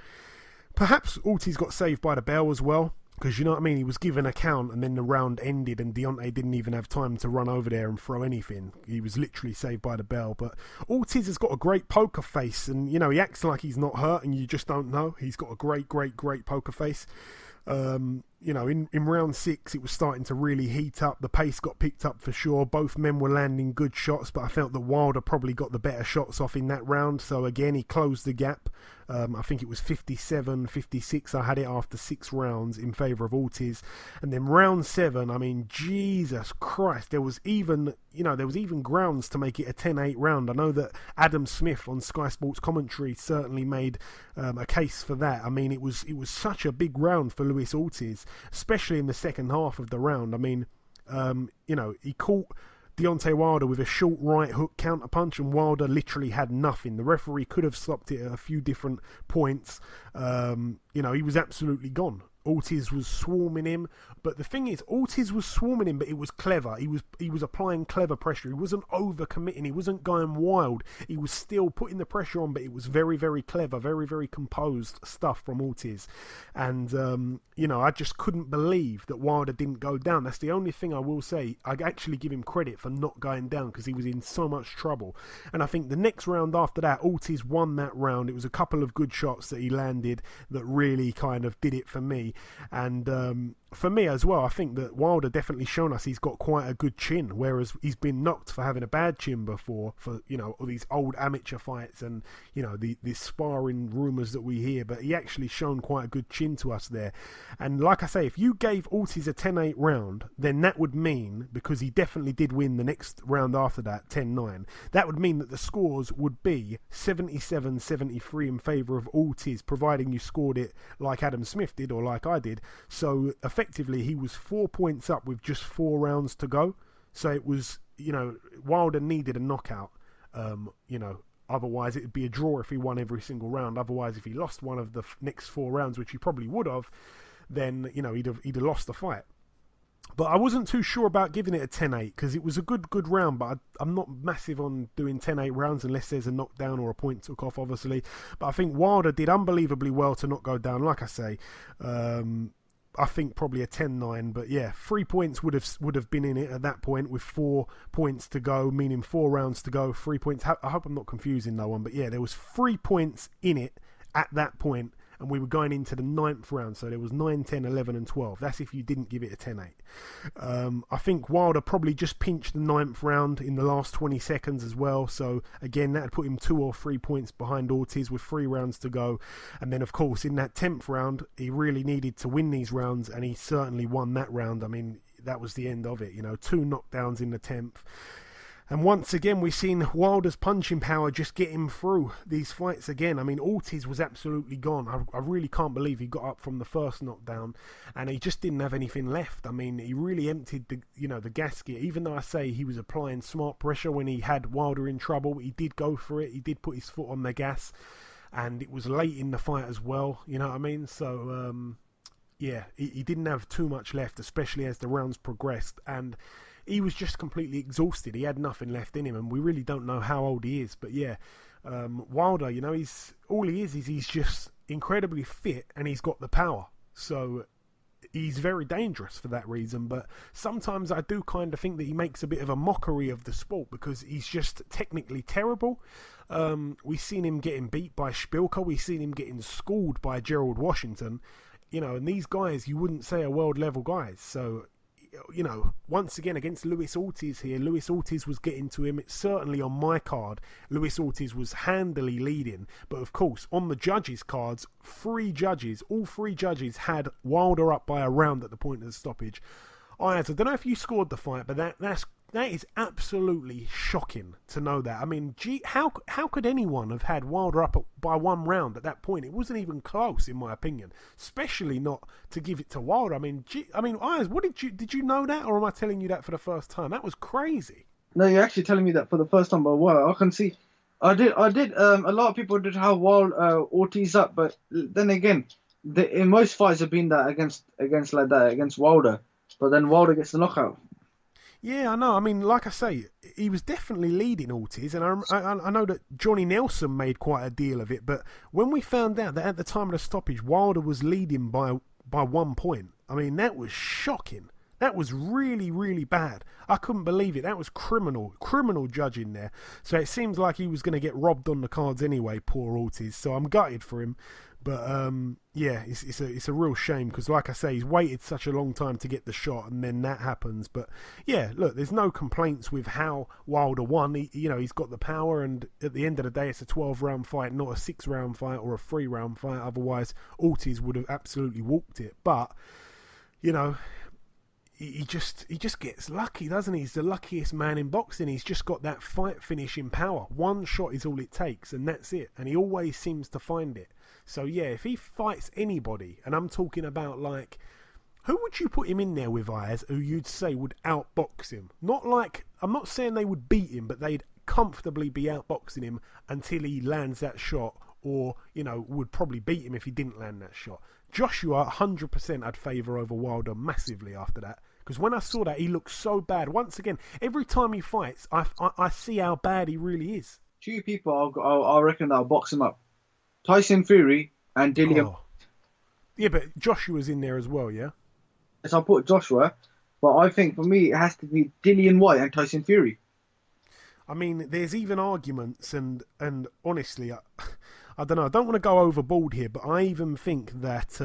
perhaps Ortiz got saved by the bell as well. Because, you know what I mean, he was given a count and then the round ended and Deontay didn't even have time to run over there and throw anything. He was literally saved by the bell. But Ortiz has got a great poker face, and, he acts like he's not hurt and you just don't know. He's got a great poker face. In round 6, it was starting to really heat up. The pace got picked up for sure. Both men were landing good shots, but I felt that Wilder probably got the better shots off in that round. So again, he closed the gap. I think it was 57-56. I had it after 6 rounds in favour of Ortiz. And then round 7, I mean, Jesus Christ, there was even grounds to make it a 10-8 round. I know that Adam Smith on Sky Sports commentary certainly made a case for that. I mean, it was such a big round for Luis Ortiz, especially in the second half of the round. I mean, he caught Deontay Wilder with a short right hook counterpunch, and Wilder literally had nothing. The referee could have stopped it at a few different points. He was absolutely gone. Ortiz was swarming him, but the thing is, Ortiz was swarming him, but it was clever. He was applying clever pressure. He wasn't over committing. He wasn't going wild. He was still putting the pressure on, but it was very, very clever, very, very composed stuff from Ortiz. And I just couldn't believe that Wilder didn't go down. That's the only thing I will say. I actually give him credit for not going down, because he was in so much trouble. And I think the next round after that, Ortiz won that round. It was a couple of good shots that he landed that really kind of did it for me. And for me as well, I think that Wilder definitely shown us he's got quite a good chin, whereas he's been knocked for having a bad chin before, for all these old amateur fights and the sparring rumours that we hear. But he actually shown quite a good chin to us there. And like I say, if you gave Ortiz a 10-8 round, then that would mean, because he definitely did win the next round after that, 10-9, that would mean that the scores would be 77-73 in favour of Ortiz, providing you scored it like Adam Smith did or like I did. So effectively he was 4 points up with just 4 rounds to go. So it was, Wilder needed a knockout. Otherwise it would be a draw if he won every single round. Otherwise, if he lost one of the next 4 rounds, which he probably would have, then he'd have lost the fight. But I wasn't too sure about giving it a 10-8, because it was a good round, but I'm not massive on doing 10-8 rounds unless there's a knockdown or a point took off, obviously. But I think Wilder did unbelievably well to not go down. Like I say, I think probably a 10-9, but yeah, 3 points would have been in it at that point with 4 points to go, meaning 4 rounds to go, 3 points. I hope I'm not confusing no one, but yeah, there was 3 points in it at that point, and we were going into the 9th round, so there was 9, 10, 11 and 12. That's if you didn't give it a 10-8. I think Wilder probably just pinched the 9th round in the last 20 seconds as well, so again, that would put him 2 or 3 points behind Ortiz with 3 rounds to go. And then of course in that 10th round, he really needed to win these rounds, and he certainly won that round. I mean, that was the end of it, 2 knockdowns in the 10th. And once again, we've seen Wilder's punching power just get him through these fights again. I mean, Ortiz was absolutely gone. I really can't believe he got up from the first knockdown and he just didn't have anything left. I mean, he really emptied the gasket. Even though I say he was applying smart pressure when he had Wilder in trouble, he did go for it. He did put his foot on the gas, and it was late in the fight as well. You know what I mean? So, yeah, he didn't have too much left, especially as the rounds progressed. And he was just completely exhausted. He had nothing left in him, and we really don't know how old he is. But yeah, Wilder, he's just incredibly fit, and he's got the power. So, he's very dangerous for that reason. But sometimes I do kind of think that he makes a bit of a mockery of the sport because he's just technically terrible. We've seen him getting beat by Szpilka. We've seen him getting schooled by Gerald Washington. And these guys, you wouldn't say are world level guys. So, once again, against Luis Ortiz here, Luis Ortiz was getting to him. It's certainly on my card, Luis Ortiz was handily leading. But of course, on the judges' cards, all three judges had Wilder up by a round at the point of the stoppage. I don't know if you scored the fight, but that is absolutely shocking to know that. I mean, how could anyone have had Wilder up by 1 round at that point? It wasn't even close, in my opinion. Especially not to give it to Wilder. I mean, Ayaz, did you know that, or am I telling you that for the first time? That was crazy. No, you're actually telling me that for the first time. But I can see, I did. A lot of people did have Ortiz up, but then again, in most fights have been that against Wilder. But then Wilder gets the knockout. Yeah, I know. I mean, like I say, he was definitely leading Ortiz, and I know that Johnny Nelson made quite a deal of it. But when we found out that at the time of the stoppage, Wilder was leading by 1 point, I mean, that was shocking. That was really, really bad. I couldn't believe it. That was criminal judging there. So it seems like he was going to get robbed on the cards anyway, poor Ortiz. So I'm gutted for him. But yeah, it's a real shame because, like I say, he's waited such a long time to get the shot, and then that happens. But yeah, look, there's no complaints with how Wilder won. He's got the power, and at the end of the day, it's a 12-round fight, not a 6-round fight or a 3-round fight. Otherwise, Ortiz would have absolutely walked it. But he just gets lucky, doesn't he? He's the luckiest man in boxing. He's just got that fight finishing power. One shot is all it takes, and that's it. And he always seems to find it. So yeah, if he fights anybody, and I'm talking about who would you put him in there with, Ayaz, who you'd say would outbox him? I'm not saying they would beat him, but they'd comfortably be outboxing him until he lands that shot, or would probably beat him if he didn't land that shot. Joshua, 100% I'd favour over Wilder massively after that. Because when I saw that, he looked so bad. Once again, every time he fights, I see how bad he really is. 2 people I reckon I'll box him up. Tyson Fury and Dillian. Oh. Yeah, but Joshua's in there as well, yeah? Yes, I'll put Joshua. But I think for me, it has to be Dillian White and Tyson Fury. I mean, there's even arguments, and honestly, I don't know. I don't want to go overboard here, but I even think that,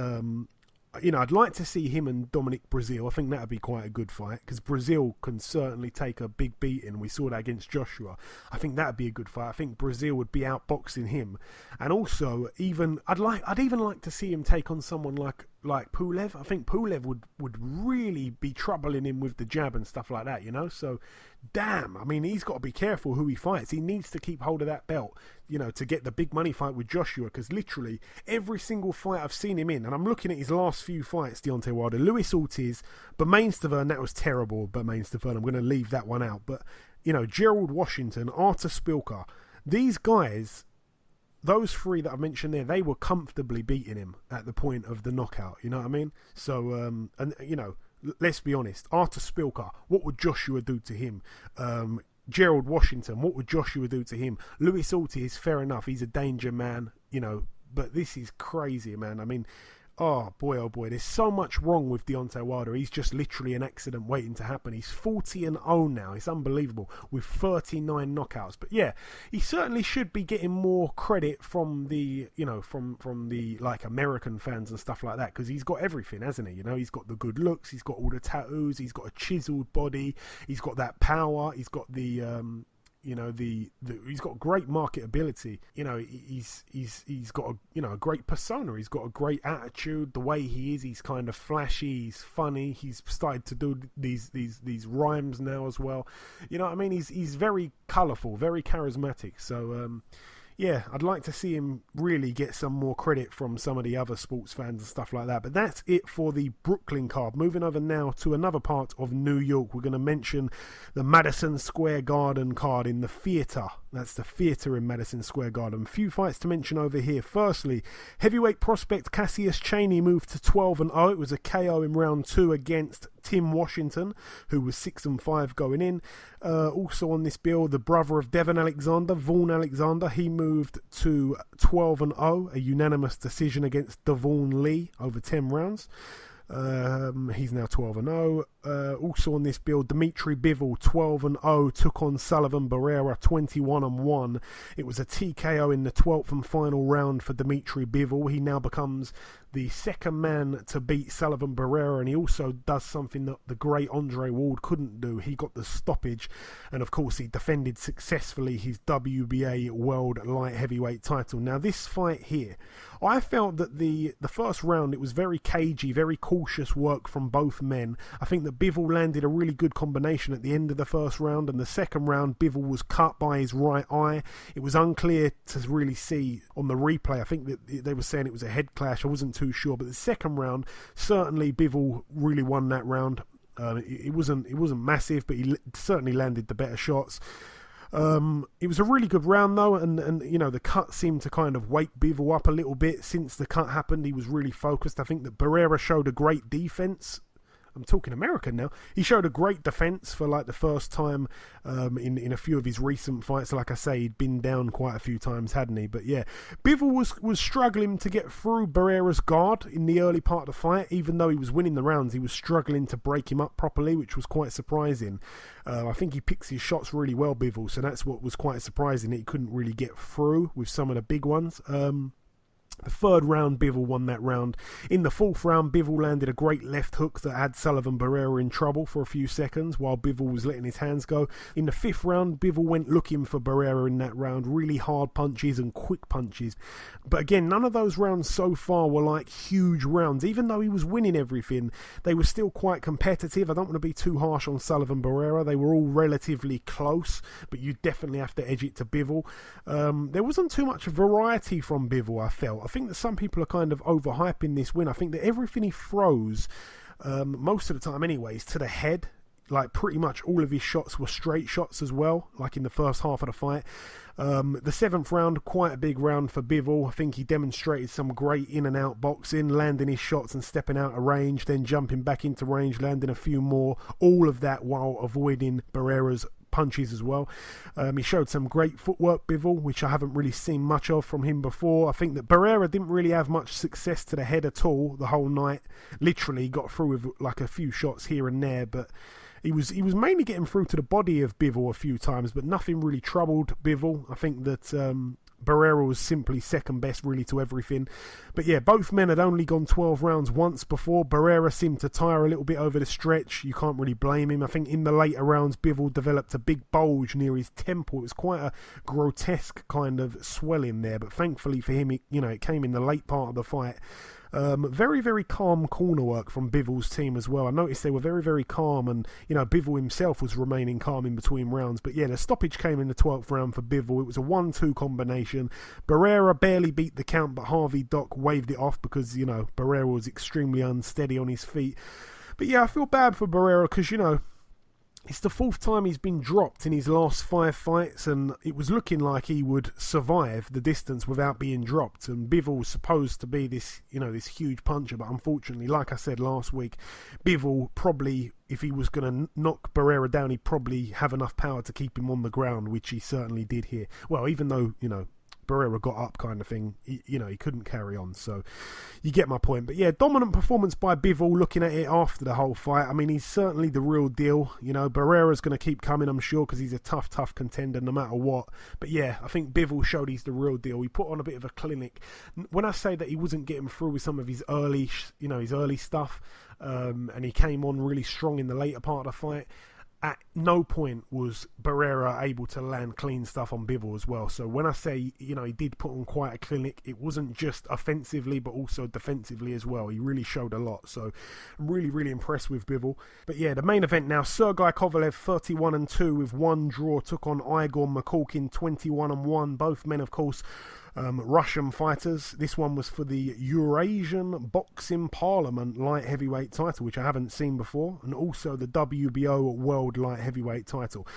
I'd like to see him and Dominic Breazeale. I think that would be quite a good fight, because Breazeale can certainly take a big beating. We saw that against Joshua. I think that would be a good fight. I think Breazeale would be outboxing him. And also, I'd even like to see him take on someone like Pulev. I think Pulev would really be troubling him with the jab and stuff like that, So, damn, I mean, he's got to be careful who he fights. He needs to keep hold of that belt, to get the big money fight with Joshua, because literally every single fight I've seen him in, and I'm looking at his last few fights, Deontay Wilder, Luis Ortiz, Bermane-Stiverne, that was terrible, Bermane-Stiverne, I'm going to leave that one out, but, Gerald Washington, Artur Szpilka, these guys, those 3 that I mentioned there, they were comfortably beating him at the point of the knockout, you know what I mean? So, let's be honest, Artur Szpilka, what would Joshua do to him? Gerald Washington, what would Joshua do to him? Luis Ortiz, fair enough, he's a danger man, but this is crazy, man. I mean, oh boy, there's so much wrong with Deontay Wilder. He's just literally an accident waiting to happen. He's 40-0 now. It's unbelievable, with 39 knockouts. But yeah, he certainly should be getting more credit from the, from the American fans and stuff like that, because he's got everything, hasn't he? He's got the good looks, he's got all the tattoos, he's got a chiseled body, he's got that power, he's got the he's got great marketability. He's got a great persona. He's got a great attitude. The way he is, he's kind of flashy. He's funny. He's started to do these rhymes now as well. You know what I mean? He's very colourful, very charismatic. So yeah, I'd like to see him really get some more credit from some of the other sports fans and stuff like that. But that's it for the Brooklyn card. Moving over now to another part of New York. We're going to mention the Madison Square Garden card in the theatre. That's the theatre in Madison Square Garden. Few fights to mention over here. Firstly, heavyweight prospect Cassius Chaney moved to 12-0. It was a KO in round 2 against Tim Washington, who was 6-5 going in. Also on this bill, the brother of Devon Alexander, Vaughan Alexander, he moved to 12-0, a unanimous decision against Devon Lee over 10 rounds. He's now 12-0. Also on this build, Dimitri Bivol 12-0 took on Sullivan Barrera 21-1. It was a TKO in the 12th and final round for Dimitri Bivol. He now becomes the second man to beat Sullivan Barrera, and he also does something that the great Andre Ward couldn't do. He got the stoppage, and of course he defended successfully his WBA World Light Heavyweight title. Now this fight here, I felt that the first round, it was very cagey, very cautious work from both men. I think that Bivol landed a really good combination at the end of the first round, and the second round Bivol was cut by his right eye. It was unclear to really see on the replay. I think that they were saying it was a head clash. I wasn't too sure, but the second round, certainly Bivol really won that round. It wasn't massive, but he certainly landed the better shots. It was a really good round though, and you know, the cut seemed to kind of wake Bivol up a little bit. Since the cut happened, he was really focused. I think that Barrera showed a great defense. I'm talking American now. He showed a great defense for like the first time in a few of his recent fights. Like I say, he'd been down quite a few times, hadn't he? But yeah, Bivol was struggling to get through Barrera's guard in the early part of the fight. Even though he was winning the rounds, he was struggling to break him up properly, which was quite surprising. I think he picks his shots really well, Bivol, so that's what was quite surprising, that he couldn't really get through with some of the big ones. The third round, Bivol won that round. In the fourth round, Bivol landed a great left hook that had Sullivan Barrera in trouble for a few seconds while Bivol was letting his hands go. In the fifth round, Bivol went looking for Barrera in that round. Really hard punches and quick punches. But again, none of those rounds so far were like huge rounds. Even though he was winning everything, they were still quite competitive. I don't want to be too harsh on Sullivan Barrera. They were all relatively close, but you definitely have to edge it to Bivol. There wasn't too much variety from Bivol, I felt. I think that some people are kind of overhyping this win. I think that everything he throws, most of the time anyways, to the head. Like pretty much all of his shots were straight shots as well, like in the first half of the fight. The seventh round, quite a big round for Bivol. I think he demonstrated some great in and out boxing, landing his shots and stepping out of range, then jumping back into range, landing a few more. All of that while avoiding Barrera's punches as well. He showed some great footwork, Bivol, which I haven't really seen much of from him before. I think that Barrera didn't really have much success to the head at all the whole night. Literally got through with like a few shots here and there, but he was mainly getting through to the body of Bivol a few times, but nothing really troubled Bivol. I think that Barrera was simply second best really to everything. But yeah, both men had only gone 12 rounds once before. Barrera seemed to tire a little bit over the stretch. You can't really blame him. I think in the later rounds, Bivol developed a big bulge near his temple. It was quite a grotesque kind of swelling there, but thankfully for him, it came in the late part of the fight. Very, very calm corner work from Bivol's team as well. I noticed they were very, very calm, and Bivol himself was remaining calm in between rounds. But yeah, the stoppage came in the 12th round for Bivol. It was a 1-2 combination. Barrera barely beat the count, but Harvey Dock waved it off because Barrera was extremely unsteady on his feet. But yeah, I feel bad for Barrera because it's the fourth time he's been dropped in his last 5 fights, and it was looking like he would survive the distance without being dropped. And Bivol was supposed to be this huge puncher, but unfortunately, like I said last week, Bivol probably, if he was going to knock Barrera down, he'd probably have enough power to keep him on the ground, which he certainly did here. Well, even though, Barrera got up kind of thing, he couldn't carry on, so you get my point. But yeah, dominant performance by Bivol looking at it after the whole fight. I mean, he's certainly the real deal. Barrera's going to keep coming, I'm sure, because he's a tough contender no matter what. But yeah, I think Bivol showed he's the real deal. He put on a bit of a clinic. When I say that he wasn't getting through with some of his early stuff, and he came on really strong in the later part of the fight, at no point was Barrera able to land clean stuff on Bivol as well. So when I say, he did put on quite a clinic, it wasn't just offensively, but also defensively as well. He really showed a lot. So I'm really, really impressed with Bivol. But yeah, the main event now, Sergey Kovalev 31-2 with 1 draw, took on Igor Mikhalkin 21-1. Both men, of course, Russian fighters. This one was for the Eurasian Boxing Parliament light heavyweight title, which I haven't seen before, and also the WBO World Light Heavyweight title.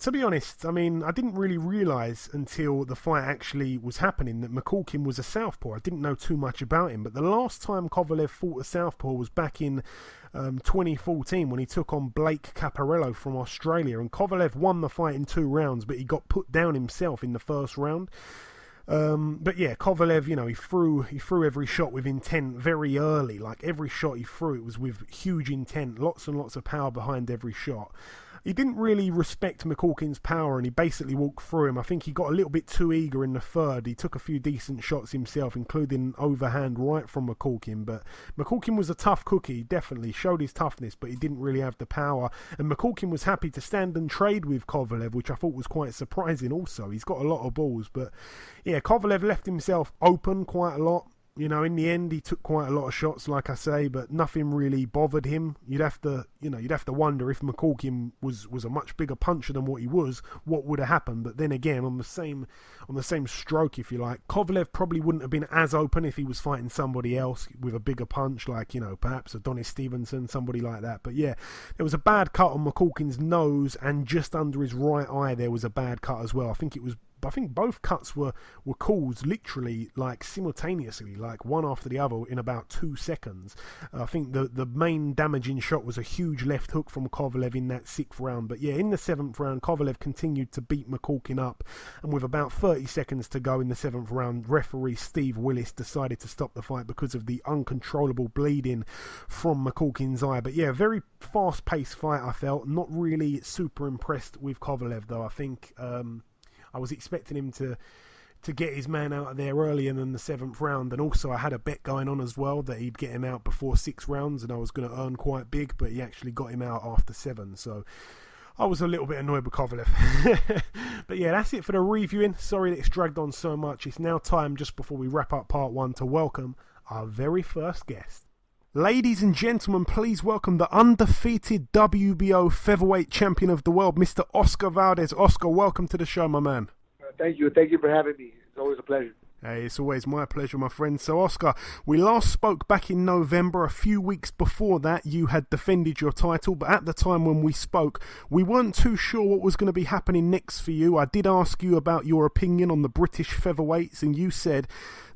To be honest, I mean, I didn't really realise until the fight actually was happening that Mikhalkin was a southpaw. I didn't know too much about him, but the last time Kovalev fought a southpaw was back in 2014 when he took on Blake Caparello from Australia, and Kovalev won the fight in 2 rounds, but he got put down himself in the first round. But yeah, Kovalev, he threw every shot with intent very early. Like every shot he threw, it was with huge intent, lots and lots of power behind every shot. He didn't really respect McCorkin's power, and he basically walked through him. I think he got a little bit too eager in the third. He took a few decent shots himself, including overhand right from McCorkin. But McCorkin was a tough cookie, definitely showed his toughness, but he didn't really have the power. And McCorkin was happy to stand and trade with Kovalev, which I thought was quite surprising also. He's got a lot of balls, but yeah, Kovalev left himself open quite a lot. In the end, he took quite a lot of shots, like I say, but nothing really bothered him. You'd have to wonder if McCorkin was a much bigger puncher than what he was, what would have happened. But then again, on the same stroke, if you like, Kovalev probably wouldn't have been as open if he was fighting somebody else with a bigger punch, like perhaps Adonis Stevenson, somebody like that. But yeah, there was a bad cut on McCorkin's nose, and just under his right eye there was a bad cut as well. I think both cuts were caused literally like simultaneously, like one after the other in about 2 seconds. I think the main damaging shot was a huge left hook from Kovalev in that 6th round. But yeah, in the 7th round, Kovalev continued to beat McCorkin up, and with about 30 seconds to go in the 7th round, referee Steve Willis decided to stop the fight because of the uncontrollable bleeding from McCorkin's eye. But yeah, very fast-paced fight, I felt. Not really super impressed with Kovalev, though. I think I was expecting him to get his man out of there earlier than the 7th round, and also I had a bet going on as well that he'd get him out before 6 rounds, and I was going to earn quite big, but he actually got him out after 7, so I was a little bit annoyed with Kovalev. But yeah, that's it for the reviewing. Sorry that it's dragged on so much. It's now time, just before we wrap up part 1, to welcome our very first guest. Ladies and gentlemen, please welcome the undefeated WBO Featherweight Champion of the World, Mr. Oscar Valdez. Oscar, welcome to the show, my man. Thank you. Thank you for having me. It's always a pleasure. Hey, it's always my pleasure, my friend. So, Oscar, we last spoke back in November. A few weeks before that, you had defended your title, but at the time when we spoke, we weren't too sure what was going to be happening next for you. I did ask you about your opinion on the British featherweights, and you said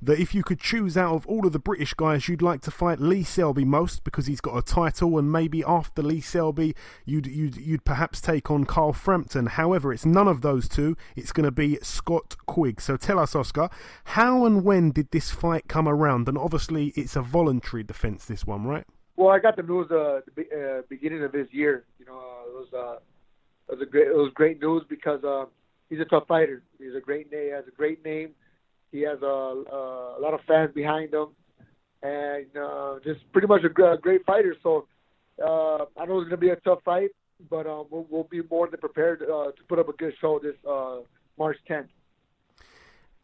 that if you could choose out of all of the British guys, you'd like to fight Lee Selby most because he's got a title, and maybe after Lee Selby, you'd perhaps take on Carl Frampton. However, it's none of those two. It's going to be Scott Quigg. So tell us, Oscar, how and when did this fight come around? And obviously, it's a voluntary defense, this one, right? Well, I got the news at the beginning of this year. It was great news because he's a tough fighter. He's a great name. He has a great name. He has a lot of fans behind him, and just pretty much a great fighter. So I know it's going to be a tough fight, but we'll be more than prepared to put up a good show this March 10th.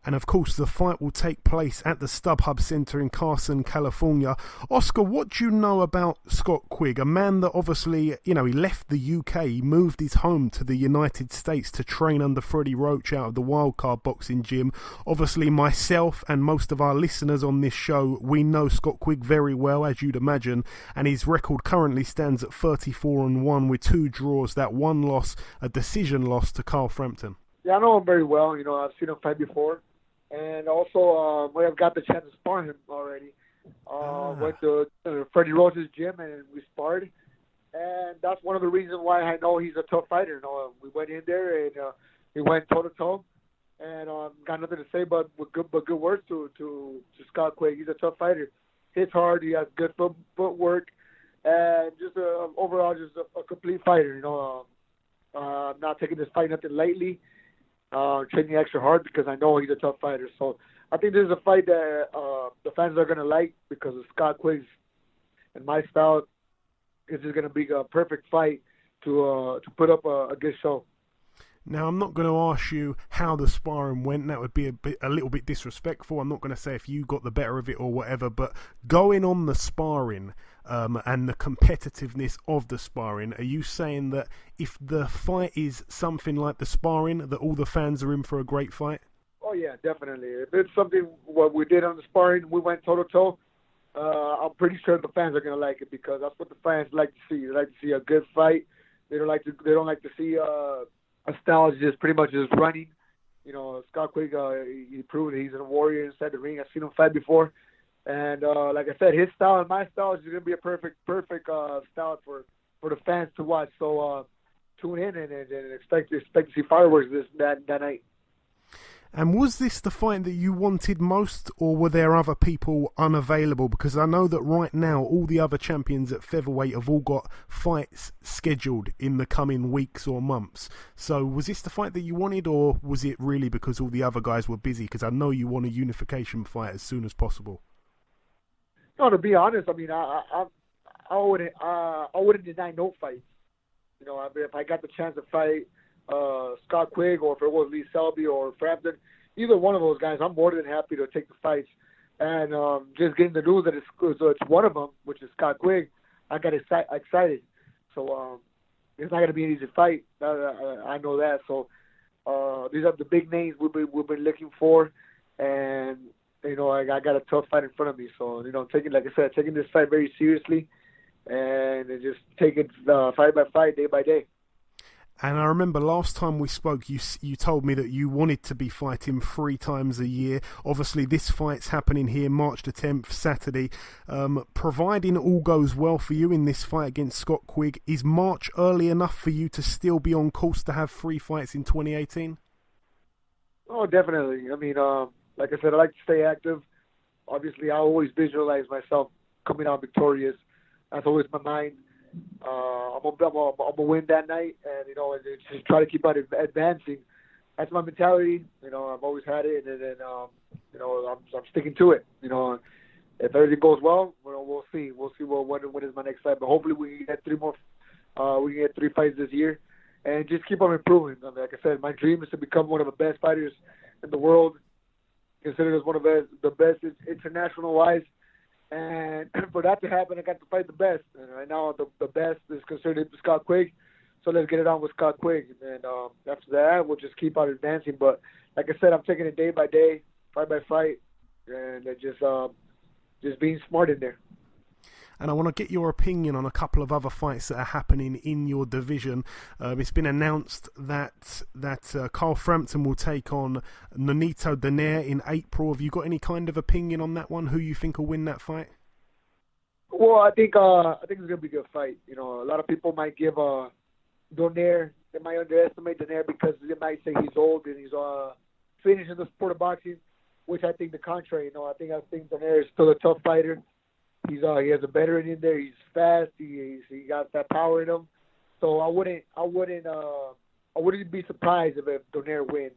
And of course, the fight will take place at the StubHub Center in Carson, California. Oscar, what do you know about Scott Quigg? A man that obviously, he left the UK, he moved his home to the United States to train under Freddie Roach out of the Wildcard Boxing Gym. Obviously, myself and most of our listeners on this show, we know Scott Quigg very well, as you'd imagine, and his record currently stands at 34-1 with 2 draws, that 1 loss, a decision loss to Carl Frampton. Yeah, I know him very well. I've seen him fight before. And also, we have got the chance to spar him already. Went to Freddie Roach's gym and we sparred. And that's one of the reasons why I know he's a tough fighter. We went in there and we went toe-to-toe. And got nothing to say but good words to Scott Quigg. He's a tough fighter. Hits hard. He has good footwork. And just overall, just a complete fighter. Not taking this fight nothing lightly. Training extra hard because I know he's a tough fighter. So I think this is a fight that the fans are going to like because of Scott Quigg and my style. This is going to be a perfect fight to put up a good show. Now, I'm not going to ask you how the sparring went. That would be a little bit disrespectful. I'm not going to say if you got the better of it or whatever. But going on the sparring and the competitiveness of the sparring, are you saying that if the fight is something like the sparring, that all the fans are in for a great fight? Oh, yeah, definitely. If it's something what we did on the sparring, we went toe-to-toe, I'm pretty sure the fans are going to like it because that's what the fans like to see. They like to see a good fight. They don't like to see a style just pretty much just running. Scott Quigg, he proved he's a warrior inside the ring. I've seen him fight before. And like I said, his style and my style is going to be a perfect style for the fans to watch. So tune in and expect to see fireworks that night. And was this the fight that you wanted most, or were there other people unavailable? Because I know that right now all the other champions at featherweight have all got fights scheduled in the coming weeks or months. So was this the fight that you wanted, or was it really because all the other guys were busy? Because I know you want a unification fight as soon as possible. No, to be honest, I mean, I wouldn't deny no fights. You know, I mean, if I got the chance to fight Scott Quigg, or if it was Lee Selby or Frampton, either one of those guys, I'm more than happy to take the fights. And just getting the news that it's one of them, which is Scott Quigg, I got excited. So it's not going to be an easy fight. I know that. So these are the big names we've been looking for, and you know, I got a tough fight in front of me. So you know, taking this fight very seriously, and just take it fight by fight, day by day. And I remember last time we spoke, you told me that you wanted to be fighting 3 times a year. Obviously, this fight's happening here March the 10th, Saturday. Providing all goes well for you in this fight against Scott Quigg, is March early enough for you to still be on course to have 3 fights in 2018? Oh, definitely. I mean, like I said, I like to stay active. Obviously, I always visualize myself coming out victorious. That's always my mind. I'm gonna win that night, and you know, just try to keep on advancing. That's my mentality. You know, I've always had it, and then you know, I'm sticking to it. You know, if everything goes well, we'll see. We'll see when is my next fight. But hopefully, we can get 3 more. We can get 3 fights this year, and just keep on improving. I mean, like I said, my dream is to become one of the best fighters in the world, considered as one of the best international wise. And for that to happen, I got to fight the best. And right now, the best is considered Scott Quigg. So let's get it on with Scott Quigg. And after that, we'll just keep on advancing. But like I said, I'm taking it day by day, fight by fight, and just being smart in there. And I want to get your opinion on a couple of other fights that are happening in your division. It's been announced that Carl Frampton will take on Nonito Donaire in April. Have you got any kind of opinion on that one? Who you think will win that fight? Well, I think it's gonna be a good fight. You know, a lot of people might give Donaire, they might underestimate Donaire because they might say he's old and he's finished in the sport of boxing, which I think the contrary. You know, I think Donaire is still a tough fighter. He has a veteran in there. He's fast. He got that power in him. So I wouldn't be surprised if Donaire wins.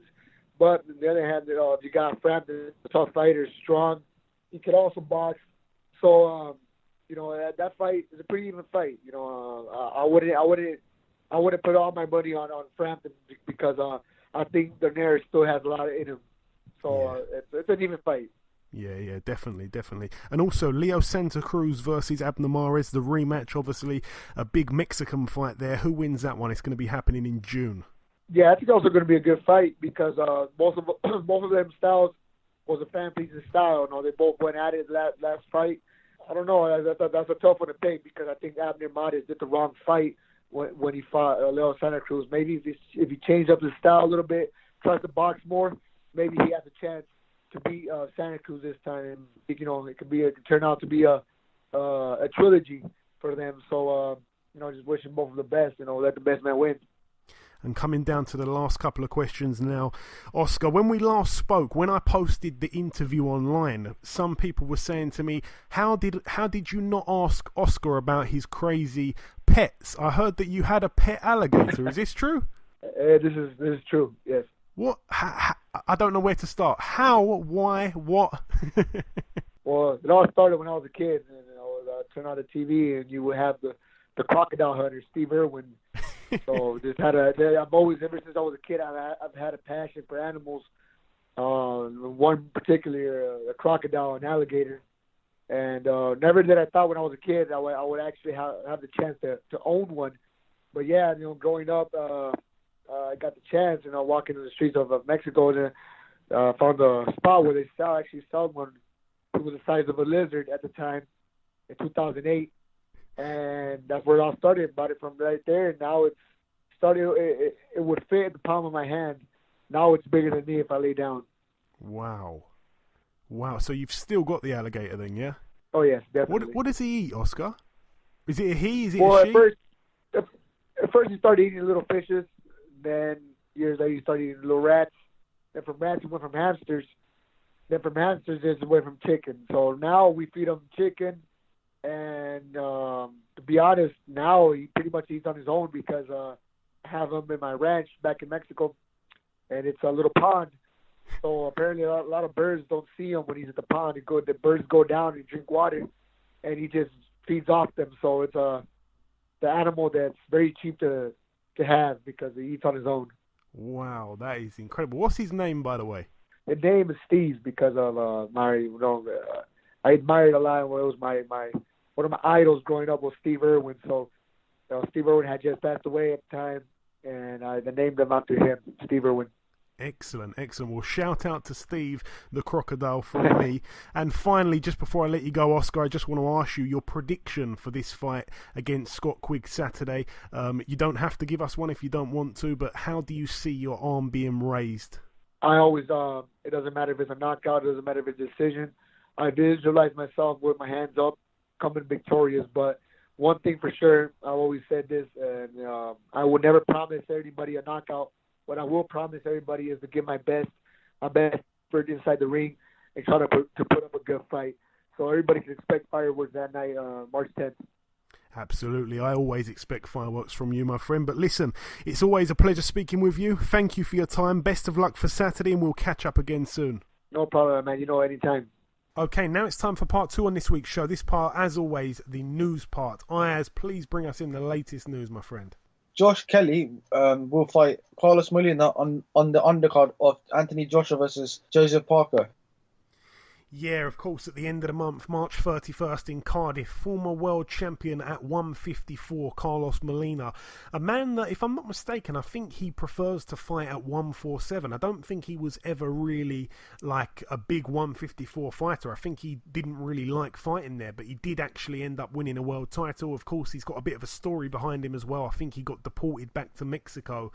But on the other hand, if you got Frampton, a tough fighter, strong, he could also box. So you know, that fight is a pretty even fight. You know, I wouldn't put all my money on Frampton because I think Donaire still has a lot in him. So it's an even fight. Yeah, definitely. And also, Leo Santa Cruz versus Abner Mares, the rematch, obviously, a big Mexican fight there. Who wins that one? It's going to be happening in June. Yeah, I think also going to be a good fight because both of them styles was a fan-pleasing style. You know, they both went at it last fight. I don't know. That's a tough one to pick because I think Abner Mares did the wrong fight when he fought Leo Santa Cruz. Maybe if he changed up his style a little bit, tries to box more, maybe he has a chance to beat Santa Cruz this time. You know, it could turn out to be a trilogy for them. So you know, just wishing both of the best. You know, let the best man win. And coming down to the last couple of questions now, Oscar, when we last spoke, when I posted the interview online, some people were saying to me, how did you not ask Oscar about his crazy pets? I heard that you had a pet alligator. Is this true? This is true, yes. What? I don't know where to start. How? Why? What? Well, it all started when I was a kid. And, you know, I turned on the TV and you would have the crocodile hunter, Steve Irwin. So I've always, ever since I was a kid, I've had a passion for animals. One particular, a crocodile, an alligator. And never did I thought when I was a kid I would actually have the chance to own one. But yeah, you know, growing up, I got the chance, you know, walking in the streets of Mexico, and found a spot where they actually sold one. It was the size of a lizard at the time in 2008, and that's where it all started. Bought it from right there, and now it's started. It would fit in the palm of my hand. Now it's bigger than me if I lay down. Wow. So you've still got the alligator then, yeah? Oh yes, definitely. What does he eat, Oscar? Is it a he? Is it a she? At first he started eating little fishes. Then years later, he started eating little rats. then from rats he went from hamsters, then from hamsters it's away from chicken. So now we feed him chicken, and to be honest, now he pretty much eats on his own because I have him in my ranch back in Mexico, and it's a little pond. So apparently a lot of birds don't see him when he's at the pond. The birds go down and drink water, and he just feeds off them. So it's the animal that's very cheap to have because he eats on his own. Wow, that is incredible. What's his name, by the way? The name is Steve because of I admired a lot. It was my one of my idols growing up was Steve Irwin. So Steve Irwin had just passed away at the time, and I named him after him, Steve Irwin. Excellent. Well, shout out to Steve the Crocodile from me. And finally, just before I let you go, Oscar, I just want to ask you your prediction for this fight against Scott Quigg Saturday. You don't have to give us one if you don't want to, but how do you see your arm being raised? I always, it doesn't matter if it's a knockout, it doesn't matter if it's a decision. I visualize myself with my hands up, coming victorious. But one thing for sure, I've always said this, and I will never promise anybody a knockout. What I will promise everybody is to give my best effort inside the ring and try to put up a good fight. So everybody can expect fireworks that night, March 10th. Absolutely. I always expect fireworks from you, my friend. But listen, it's always a pleasure speaking with you. Thank you for your time. Best of luck for Saturday, and we'll catch up again soon. No problem, man. Anytime. Okay, now it's time for part 2 on this week's show. This part, as always, the news part. Ayaz, please bring us in the latest news, my friend. Josh Kelly will fight Carlos Molina on the undercard of Anthony Joshua versus Joseph Parker. Yeah, of course, at the end of the month, March 31st in Cardiff, former world champion at 154, Carlos Molina. A man that, if I'm not mistaken, I think he prefers to fight at 147. I don't think he was ever really like a big 154 fighter. I think he didn't really like fighting there, but he did actually end up winning a world title. Of course, he's got a bit of a story behind him as well. I think he got deported back to Mexico,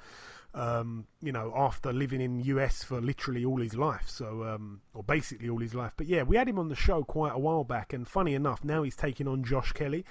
after living in the US for literally all his life, or basically all his life. But yeah, we had him on the show quite a while back, and funny enough, now he's taking on Josh Kelly.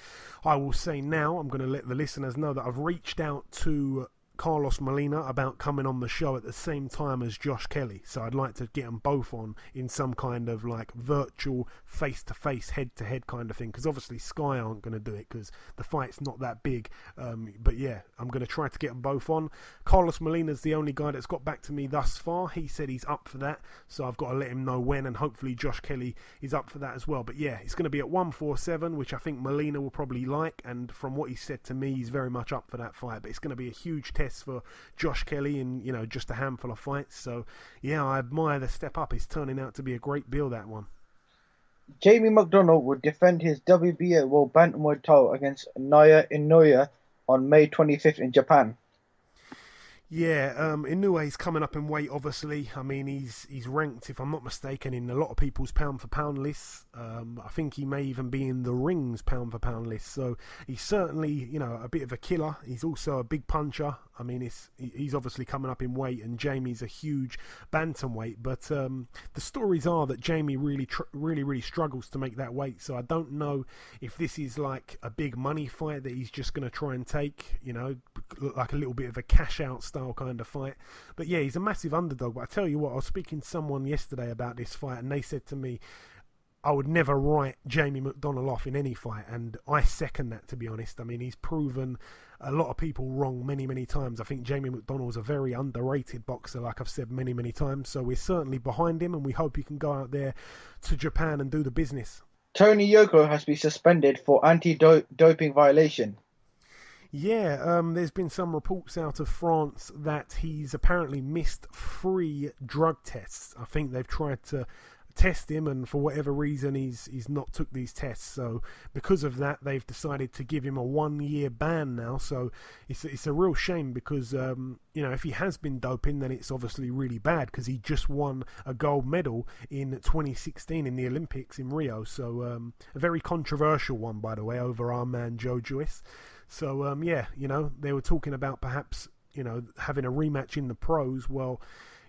I will say now, I'm going to let the listeners know that I've reached out to Carlos Molina about coming on the show at the same time as Josh Kelly, so I'd like to get them both on in some kind of like virtual face-to-face head-to-head kind of thing, because obviously Sky aren't going to do it because the fight's not that big, but yeah, I'm going to try to get them both on. Carlos Molina's the only guy that's got back to me thus far. He said he's up for that, so I've got to let him know when, and hopefully Josh Kelly is up for that as well. But yeah, it's going to be at 147, which I think Molina will probably like, and from what he said to me, he's very much up for that fight. But it's going to be a huge test for Josh Kelly in just a handful of fights. So yeah, I admire the step up. It's turning out to be a great bill, that one. Jamie McDonnell will defend his WBO World Bantamweight title against Naoya Inoue on May 25th in Japan. Yeah, Inoue's coming up in weight, obviously. I mean, he's ranked, if I'm not mistaken, in a lot of people's pound-for-pound lists. I think he may even be in the Ring's pound-for-pound list. So he's certainly, a bit of a killer. He's also a big puncher. I mean, he's obviously coming up in weight, and Jamie's a huge bantamweight. But the stories are that Jamie really struggles to make that weight. So I don't know if this is like a big money fight that he's just going to try and take, like a little bit of a cash-out style kind of fight. But yeah, he's a massive underdog. But I tell you what, I was speaking to someone yesterday about this fight, and they said to me, I would never write Jamie McDonnell off in any fight, and I second that, to be honest. I mean, he's proven a lot of people wrong many, many times. I think Jamie McDonnell is a very underrated boxer, like I've said many, many times. So we're certainly behind him, and we hope he can go out there to Japan and do the business. Tony Yoko has been suspended for anti-doping violation. Yeah, there's been some reports out of France that he's apparently missed 3 drug tests. I think they've tried to test him, and for whatever reason he's not took these tests. So because of that, they've decided to give him a 1-year ban now. So it's a real shame because if he has been doping, then it's obviously really bad, because he just won a gold medal in 2016 in the Olympics in Rio. So a very controversial one, by the way, over our man Joe Joyce. So they were talking about perhaps having a rematch in the pros. Well,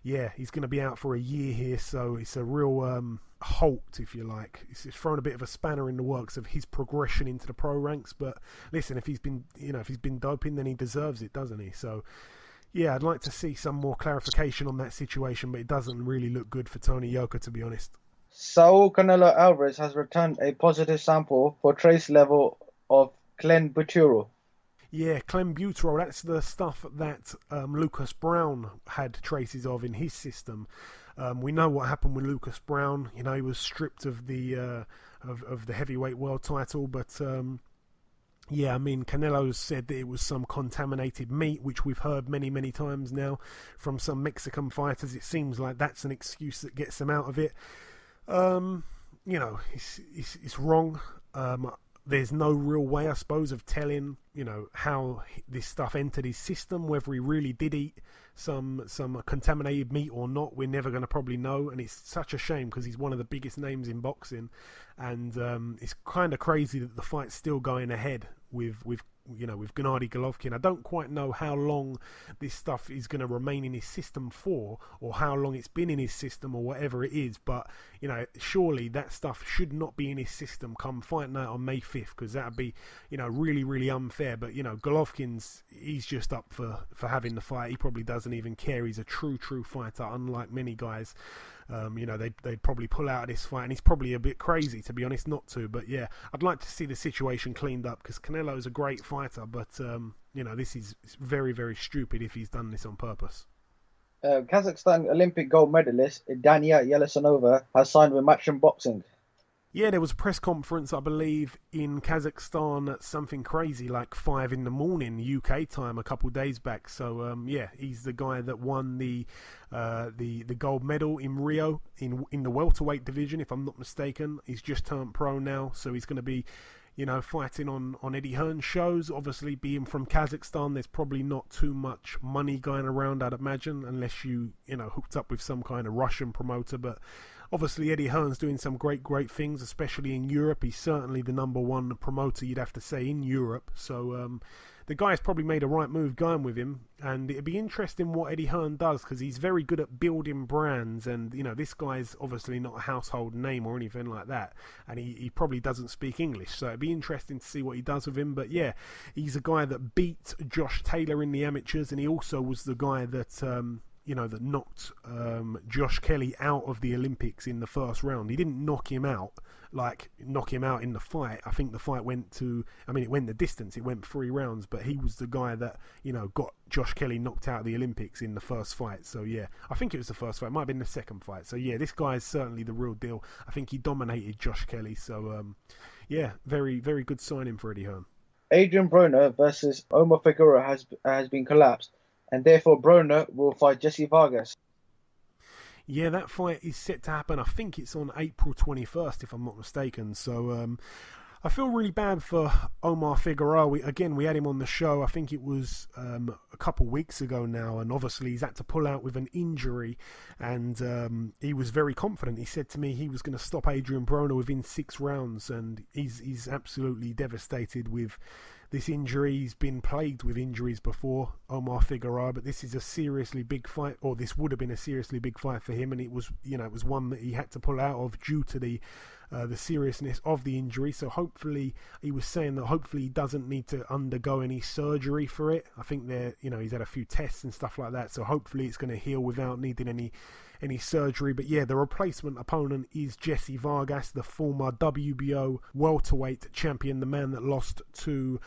yeah, he's going to be out for a year here, so it's a real halt, if you like. It's thrown a bit of a spanner in the works of his progression into the pro ranks. But listen, if he's been doping, then he deserves it, doesn't he? So Yeah, I'd like to see some more clarification on that situation, but it doesn't really look good for Tony Yoka, to be honest. Saul Canelo Alvarez has returned a positive sample for trace level of clenbuterol. Yeah, clenbuterol, that's the stuff that Lucas Brown had traces of in his system. We know what happened with Lucas Brown. You know, he was stripped of the heavyweight world title, but yeah, I mean, Canelo said that it was some contaminated meat, which we've heard many, many times now from some Mexican fighters. It seems like that's an excuse that gets them out of it. You know, it's wrong. There's no real way, I suppose, of telling, you know, how this stuff entered his system, whether he really did eat some contaminated meat or not. We're never going to probably know, and it's such a shame because he's one of the biggest names in boxing, and it's kind of crazy that the fight's still going ahead with Gennady Golovkin. I don't quite know how long this stuff is going to remain in his system for, or how long it's been in his system, or whatever it is, but, you know, surely that stuff should not be in his system come fight night on May 5th, because that would be, you know, really, really unfair. But, you know, he's just up for having the fight. He probably doesn't even care. He's a true fighter, unlike many guys. You know, they'd probably pull out of this fight, and he's probably a bit crazy, to be honest, not to. But yeah, I'd like to see the situation cleaned up, because Canelo is a great fighter, but you know, this is very, very stupid if he's done this on purpose. Kazakhstan Olympic gold medalist Dania Yelisanova has signed with Matchroom Boxing. Yeah, there was a press conference, I believe, in Kazakhstan at something crazy like 5 in the morning UK time a couple of days back. So yeah, he's the guy that won the gold medal in Rio in the welterweight division, if I'm not mistaken. He's just turned pro now, so he's going to be, you know, fighting on Eddie Hearn's shows. Obviously, being from Kazakhstan, there's probably not too much money going around, I'd imagine, unless you know, hooked up with some kind of Russian promoter. But obviously, Eddie Hearn's doing some great things, especially in Europe. He's certainly the number one promoter, you'd have to say, in Europe. So the guy's probably made a right move going with him, and it'd be interesting what Eddie Hearn does, because he's very good at building brands, and, you know, this guy's obviously not a household name or anything like that, and he probably doesn't speak English, so it'd be interesting to see what he does with him. But yeah, he's a guy that beat Josh Taylor in the amateurs, and he also was the guy that you know, that knocked Josh Kelly out of the Olympics in the first round. He didn't knock him out in the fight. I think the fight went the distance. It went 3 rounds, but he was the guy that, you know, got Josh Kelly knocked out of the Olympics in the first fight. So yeah, I think it was the first fight. It might have been the second fight. So yeah, this guy is certainly the real deal. I think he dominated Josh Kelly. So yeah, very, very good signing for Eddie Hearn. Adrian Broner versus Omar Figueroa has been collapsed, and therefore Broner will fight Jesse Vargas. Yeah, that fight is set to happen. I think it's on April 21st, if I'm not mistaken. So I feel really bad for Omar Figueroa. We had him on the show. I think it was a couple weeks ago now, and obviously he's had to pull out with an injury, and he was very confident. He said to me he was going to stop Adrian Broner within 6 rounds, and he's absolutely devastated with this injury. He's been plagued with injuries before, Omar Figueroa, but this is a seriously big fight, or this would have been a seriously big fight for him, and it was one that he had to pull out of due to the seriousness of the injury. So hopefully, he was saying that hopefully he doesn't need to undergo any surgery for it. I think he's had a few tests and stuff like that, so hopefully it's going to heal without needing any surgery. But yeah, the replacement opponent is Jesse Vargas, the former WBO welterweight champion, the man that lost to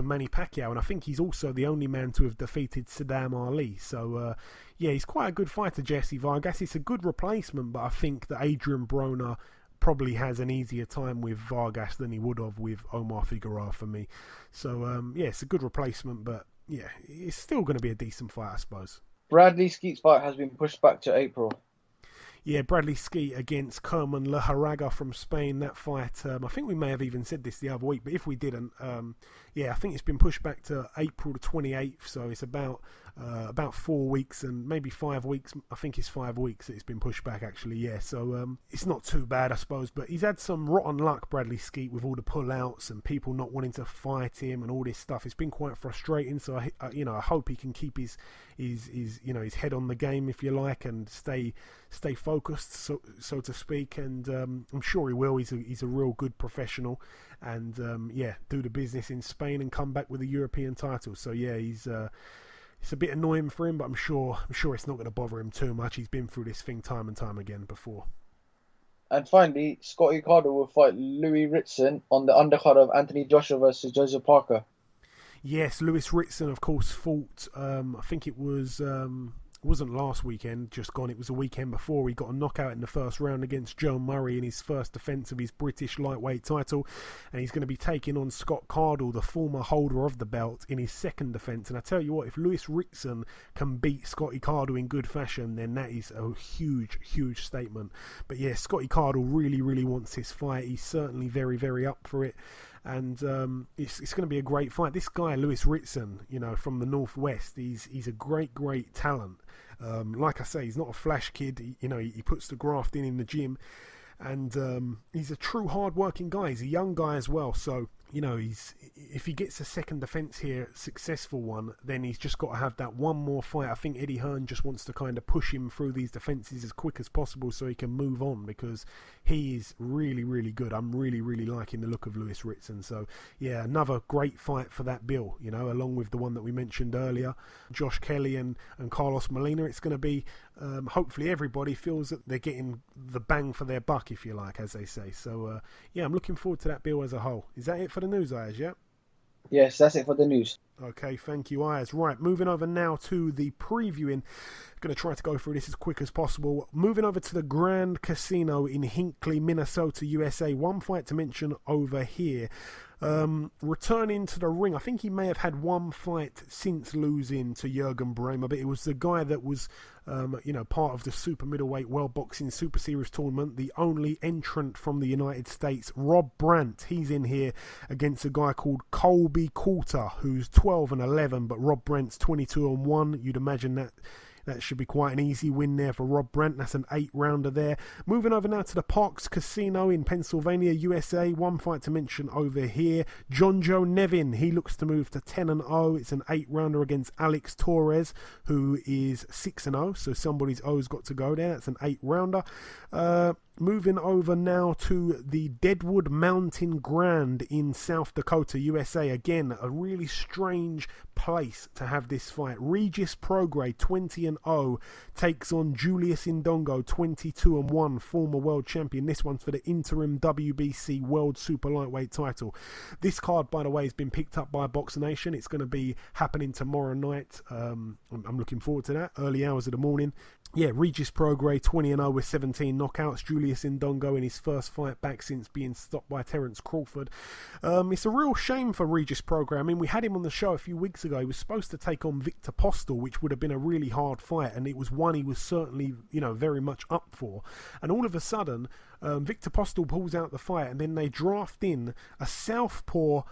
Manny Pacquiao, and I think he's also the only man to have defeated Saddam Ali. So yeah, he's quite a good fighter, Jesse Vargas. It's a good replacement, but I think that Adrian Broner probably has an easier time with Vargas than he would have with Omar Figueroa for me. So yeah, it's a good replacement, but yeah, it's still going to be a decent fight, I suppose. Bradley Skeet's fight has been pushed back to April. Yeah, Bradley Skeet against Kerman Leharaga from Spain. That fight, I think we may have even said this the other week, but if we didn't, yeah, I think it's been pushed back to April the 28th, so it's about 4 weeks and maybe 5 weeks. I think it's 5 weeks that it's been pushed back, actually, yeah. So it's not too bad, I suppose, but he's had some rotten luck, Bradley Skeet, with all the pullouts and people not wanting to fight him and all this stuff. It's been quite frustrating, so I hope he can keep his head on the game, if you like, and stay focused, so to speak, and I'm sure he will. He's a real good professional, and yeah, do the business in Spain and come back with a European title. So yeah, he's it's a bit annoying for him, but I'm sure it's not going to bother him too much. He's been through this thing time and time again before. And finally, Scott Quigg will fight Louis Ritson on the undercard of Anthony Joshua versus Joseph Parker. Yes, Louis Ritson, of course, fought, I think it was, it wasn't last weekend, just gone, it was a weekend before. He got a knockout in the first round against Joe Murray in his first defence of his British lightweight title, and he's going to be taking on Scott Quigg, the former holder of the belt, in his second defence. And I tell you what, if Louis Ritson can beat Scotty Quigg in good fashion, then that is a huge statement. But yeah, Scotty Quigg really wants this fight. He's certainly very up for it. And it's going to be a great fight. This guy, Louis Ritson, from the Northwest, he's a great talent. Like I say, he's not a flash kid. He puts the graft in the gym. And he's a true hard-working guy. He's a young guy as well. So, if he gets a second defence here, successful one, then he's just got to have that one more fight. I think Eddie Hearn just wants to kind of push him through these defences as quick as possible so he can move on, because he is really good. I'm really liking the look of Louis Ritson. So, yeah, another great fight for that bill, along with the one that we mentioned earlier, Josh Kelly and Carlos Molina. It's going to be, hopefully everybody feels that they're getting the bang for their buck, if you like, as they say. So, yeah, I'm looking forward to that bill as a whole. Is that it for the news, Ayaz, yeah? Yes, that's it for the news. Okay, thank you, Ayaz. Right, moving over now to the previewing. Going to try to go through this as quick as possible. Moving over to the Grand Casino in Hinckley, Minnesota, USA. One fight to mention over here. Returning to the ring, I think he may have had one fight since losing to Jürgen Bremer, but it was the guy that was part of the super middleweight World Boxing Super Series tournament, the only entrant from the United States, Rob Brandt. He's in here against a guy called Colby Coulter, who's 12-11, but Rob Brandt's 22-1. You'd imagine that should be quite an easy win there for Rob Brandt. That's an 8-rounder there. Moving over now to the Parks Casino in Pennsylvania, USA. One fight to mention over here. John Joe Nevin. He looks to move to 10-0. It's an 8-rounder against Alex Torres, who is 6-0. So somebody's O's got to go there. That's an 8-rounder. Moving over now to the Deadwood Mountain Grand in South Dakota, USA. Again, a really strange place to have this fight. Regis Prograis, 20-0, takes on Julius Indongo, 22-1, former world champion. This one's for the interim WBC World Super-Lightweight title. This card, by the way, has been picked up by Box Nation. It's going to be happening tomorrow night. I'm looking forward to that. Early hours of the morning. Yeah, Regis Prograis, 20-0 with 17 knockouts. Julius Indongo in his first fight back since being stopped by Terence Crawford. It's a real shame for Regis Prograis. I mean, we had him on the show a few weeks ago. He was supposed to take on Victor Postel, which would have been a really hard fight, and it was one he was certainly, very much up for. And all of a sudden, Victor Postel pulls out the fight, and then they draft in a southpaw,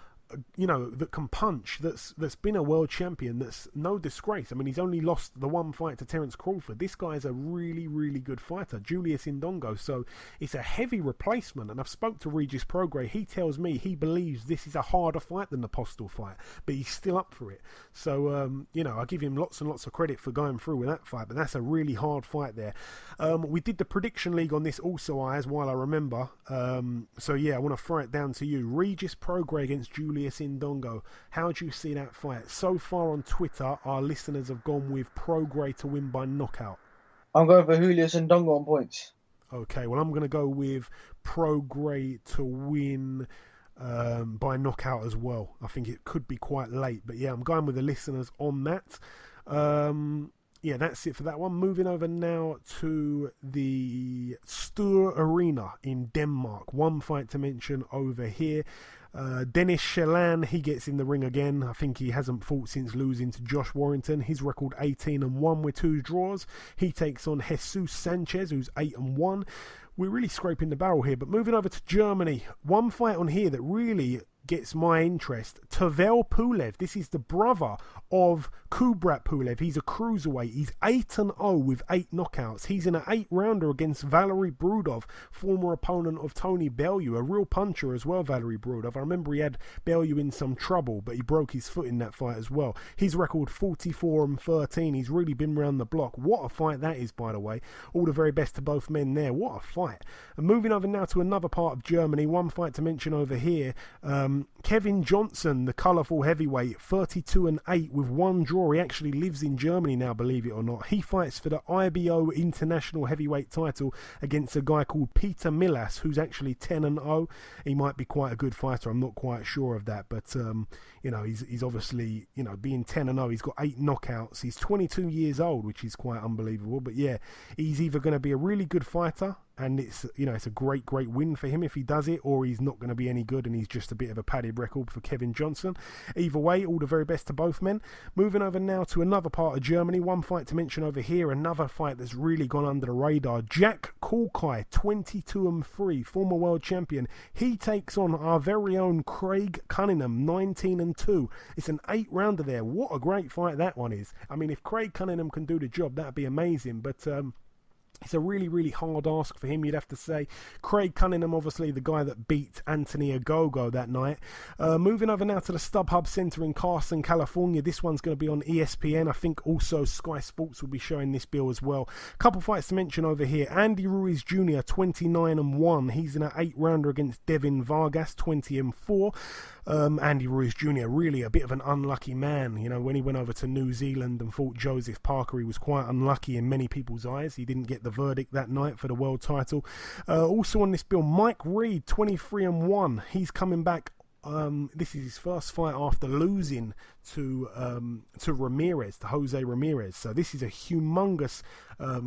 that can punch, that's been a world champion, that's no disgrace. I mean, he's only lost the one fight to Terence Crawford. This guy is a really good fighter, Julius Indongo. So it's a heavy replacement, and I've spoke to Regis Prograis. He tells me he believes this is a harder fight than the Postel fight, but he's still up for it. So I give him lots and lots of credit for going through with that fight, but that's a really hard fight there. We did the prediction league on this also, Ayaz, while I remember. So yeah, I want to throw it down to you. Regis Prograis against Julius Indongo. How do you see that fight? So far on Twitter, our listeners have gone with Prograis to win by knockout. I'm going for Julius Indongo on points. Okay, well, I'm going to go with Prograis to win by knockout as well. I think it could be quite late, but yeah, I'm going with the listeners on that. Yeah, that's it for that one. Moving over now to the Sture Arena in Denmark. One fight to mention over here. Dennis Chelan, he gets in the ring again. I think he hasn't fought since losing to Josh Warrington. His record 18-1 with 2 draws. He takes on Jesus Sanchez, who's 8-1. We're really scraping the barrel here, but moving over to Germany. One fight on here that really gets my interest. Tavel Pulev. This is the brother of Kubrat Pulev. He's a cruiserweight. He's 8-0 with 8 knockouts. He's in an 8-rounder against Valery Brudov, former opponent of Tony Bellew, a real puncher as well, Valery Brudov. I remember he had Bellew in some trouble, but he broke his foot in that fight as well. His record 44-13. He's really been round the block. What a fight that is, by the way. All the very best to both men there. What a fight. And moving over now to another part of Germany. One fight to mention over here. Kevin Johnson, the colourful heavyweight, 32-8 with one draw. He actually lives in Germany now, believe it or not. He fights for the IBO International Heavyweight title against a guy called Peter Milas, who's actually 10-0. He might be quite a good fighter. I'm not quite sure of that, but he's obviously, being 10-0, he's got 8 knockouts. He's 22 years old, which is quite unbelievable. But yeah, he's either going to be a really good fighter, and it's a great win for him if he does it, or he's not going to be any good and he's just a bit of a padded record for Kevin Johnson. Either way, all the very best to both men. Moving over now to another part of Germany, one fight to mention over here, another fight that's really gone under the radar. Jack Kulkai, 22-3, former world champion. He takes on our very own Craig Cunningham, 19-2. It's an 8-rounder there. What a great fight that one is. I mean, if Craig Cunningham can do the job, that'd be amazing, but it's a really hard ask for him, you'd have to say. Craig Cunningham, obviously the guy that beat Anthony Ogogo that night. Moving over now to the StubHub Center in Carson, California. This one's going to be on ESPN. I think also Sky Sports will be showing this bill as well. Couple fights to mention over here. Andy Ruiz Jr., 29-1. He's in an 8-rounder against Devin Vargas, 20-4. Andy Ruiz Jr., really a bit of an unlucky man. When he went over to New Zealand and fought Joseph Parker, he was quite unlucky in many people's eyes. He didn't get the verdict that night for the world title. Also on this bill, Mike Reed, 23-1. He's coming back. This is his first fight after losing to Ramirez, to Jose Ramirez. So this is a humongous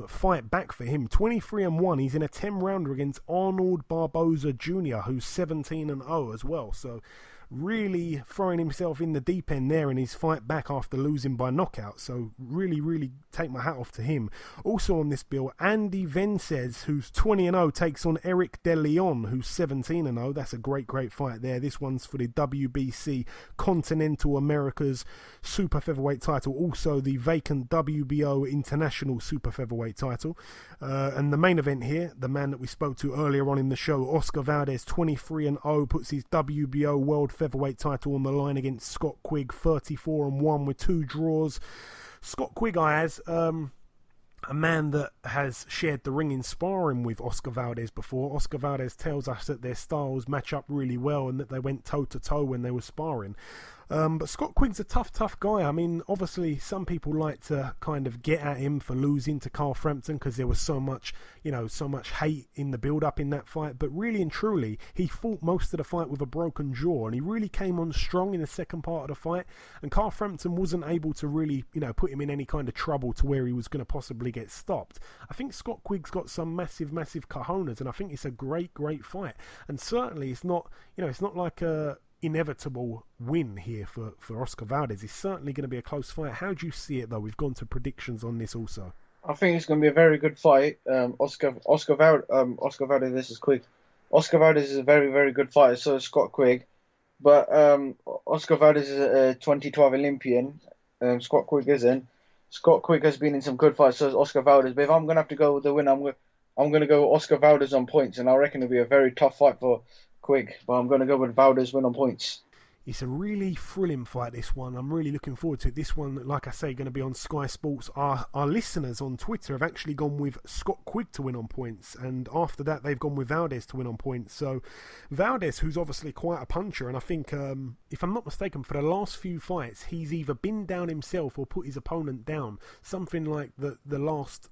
fight back for him. 23-1. He's in a 10-rounder against Arnold Barboza Jr., who's 17-0 as well. So really throwing himself in the deep end there in his fight back after losing by knockout. So really take my hat off to him. Also on this bill, Andy Vences, who's 20-0, takes on Eric De Leon, who's 17-0. That's a great fight there. This one's for the WBC Continental Americas Super Featherweight title, also the vacant WBO International Super Featherweight title. And the main event here, the man that we spoke to earlier on in the show, Oscar Valdez, 23-0, puts his WBO World Featherweight title on the line against Scott Quigg, 34-1 with 2 draws. Scott Quigg, Ayaz, a man that has shared the ring in sparring with Oscar Valdez before. Oscar Valdez tells us that their styles match up really well and that they went toe-to-toe when they were sparring. But Scott Quigg's a tough guy. I mean, obviously, some people like to kind of get at him for losing to Carl Frampton because there was so much hate in the build-up in that fight. But really and truly, he fought most of the fight with a broken jaw, and he really came on strong in the second part of the fight. And Carl Frampton wasn't able to really, put him in any kind of trouble to where he was going to possibly get stopped. I think Scott Quigg's got some massive cojones, and I think it's a great fight. And certainly, it's not like a inevitable win here for Oscar Valdez. It's certainly going to be a close fight. How do you see it, though? We've gone to predictions on this also. I think it's going to be a very good fight. Oscar Valdez, this is Quigg. Oscar Valdez is a very good fighter, so is Scott Quigg. But Oscar Valdez is a 2012 Olympian. Scott Quigg isn't. Scott Quigg has been in some good fights, so is Oscar Valdez. But if I'm going to have to go with the win, I'm going to go Oscar Valdez on points, and I reckon it'll be a very tough fight for Quigg, but I'm going to go with Valdez win on points. It's a really thrilling fight, this one. I'm really looking forward to it. This one, like I say, going to be on Sky Sports. Our listeners on Twitter have actually gone with Scott Quigg to win on points, and after that they've gone with Valdez to win on points. So Valdez, who's obviously quite a puncher, and I think, if I'm not mistaken, for the last few fights he's either been down himself or put his opponent down, something like the last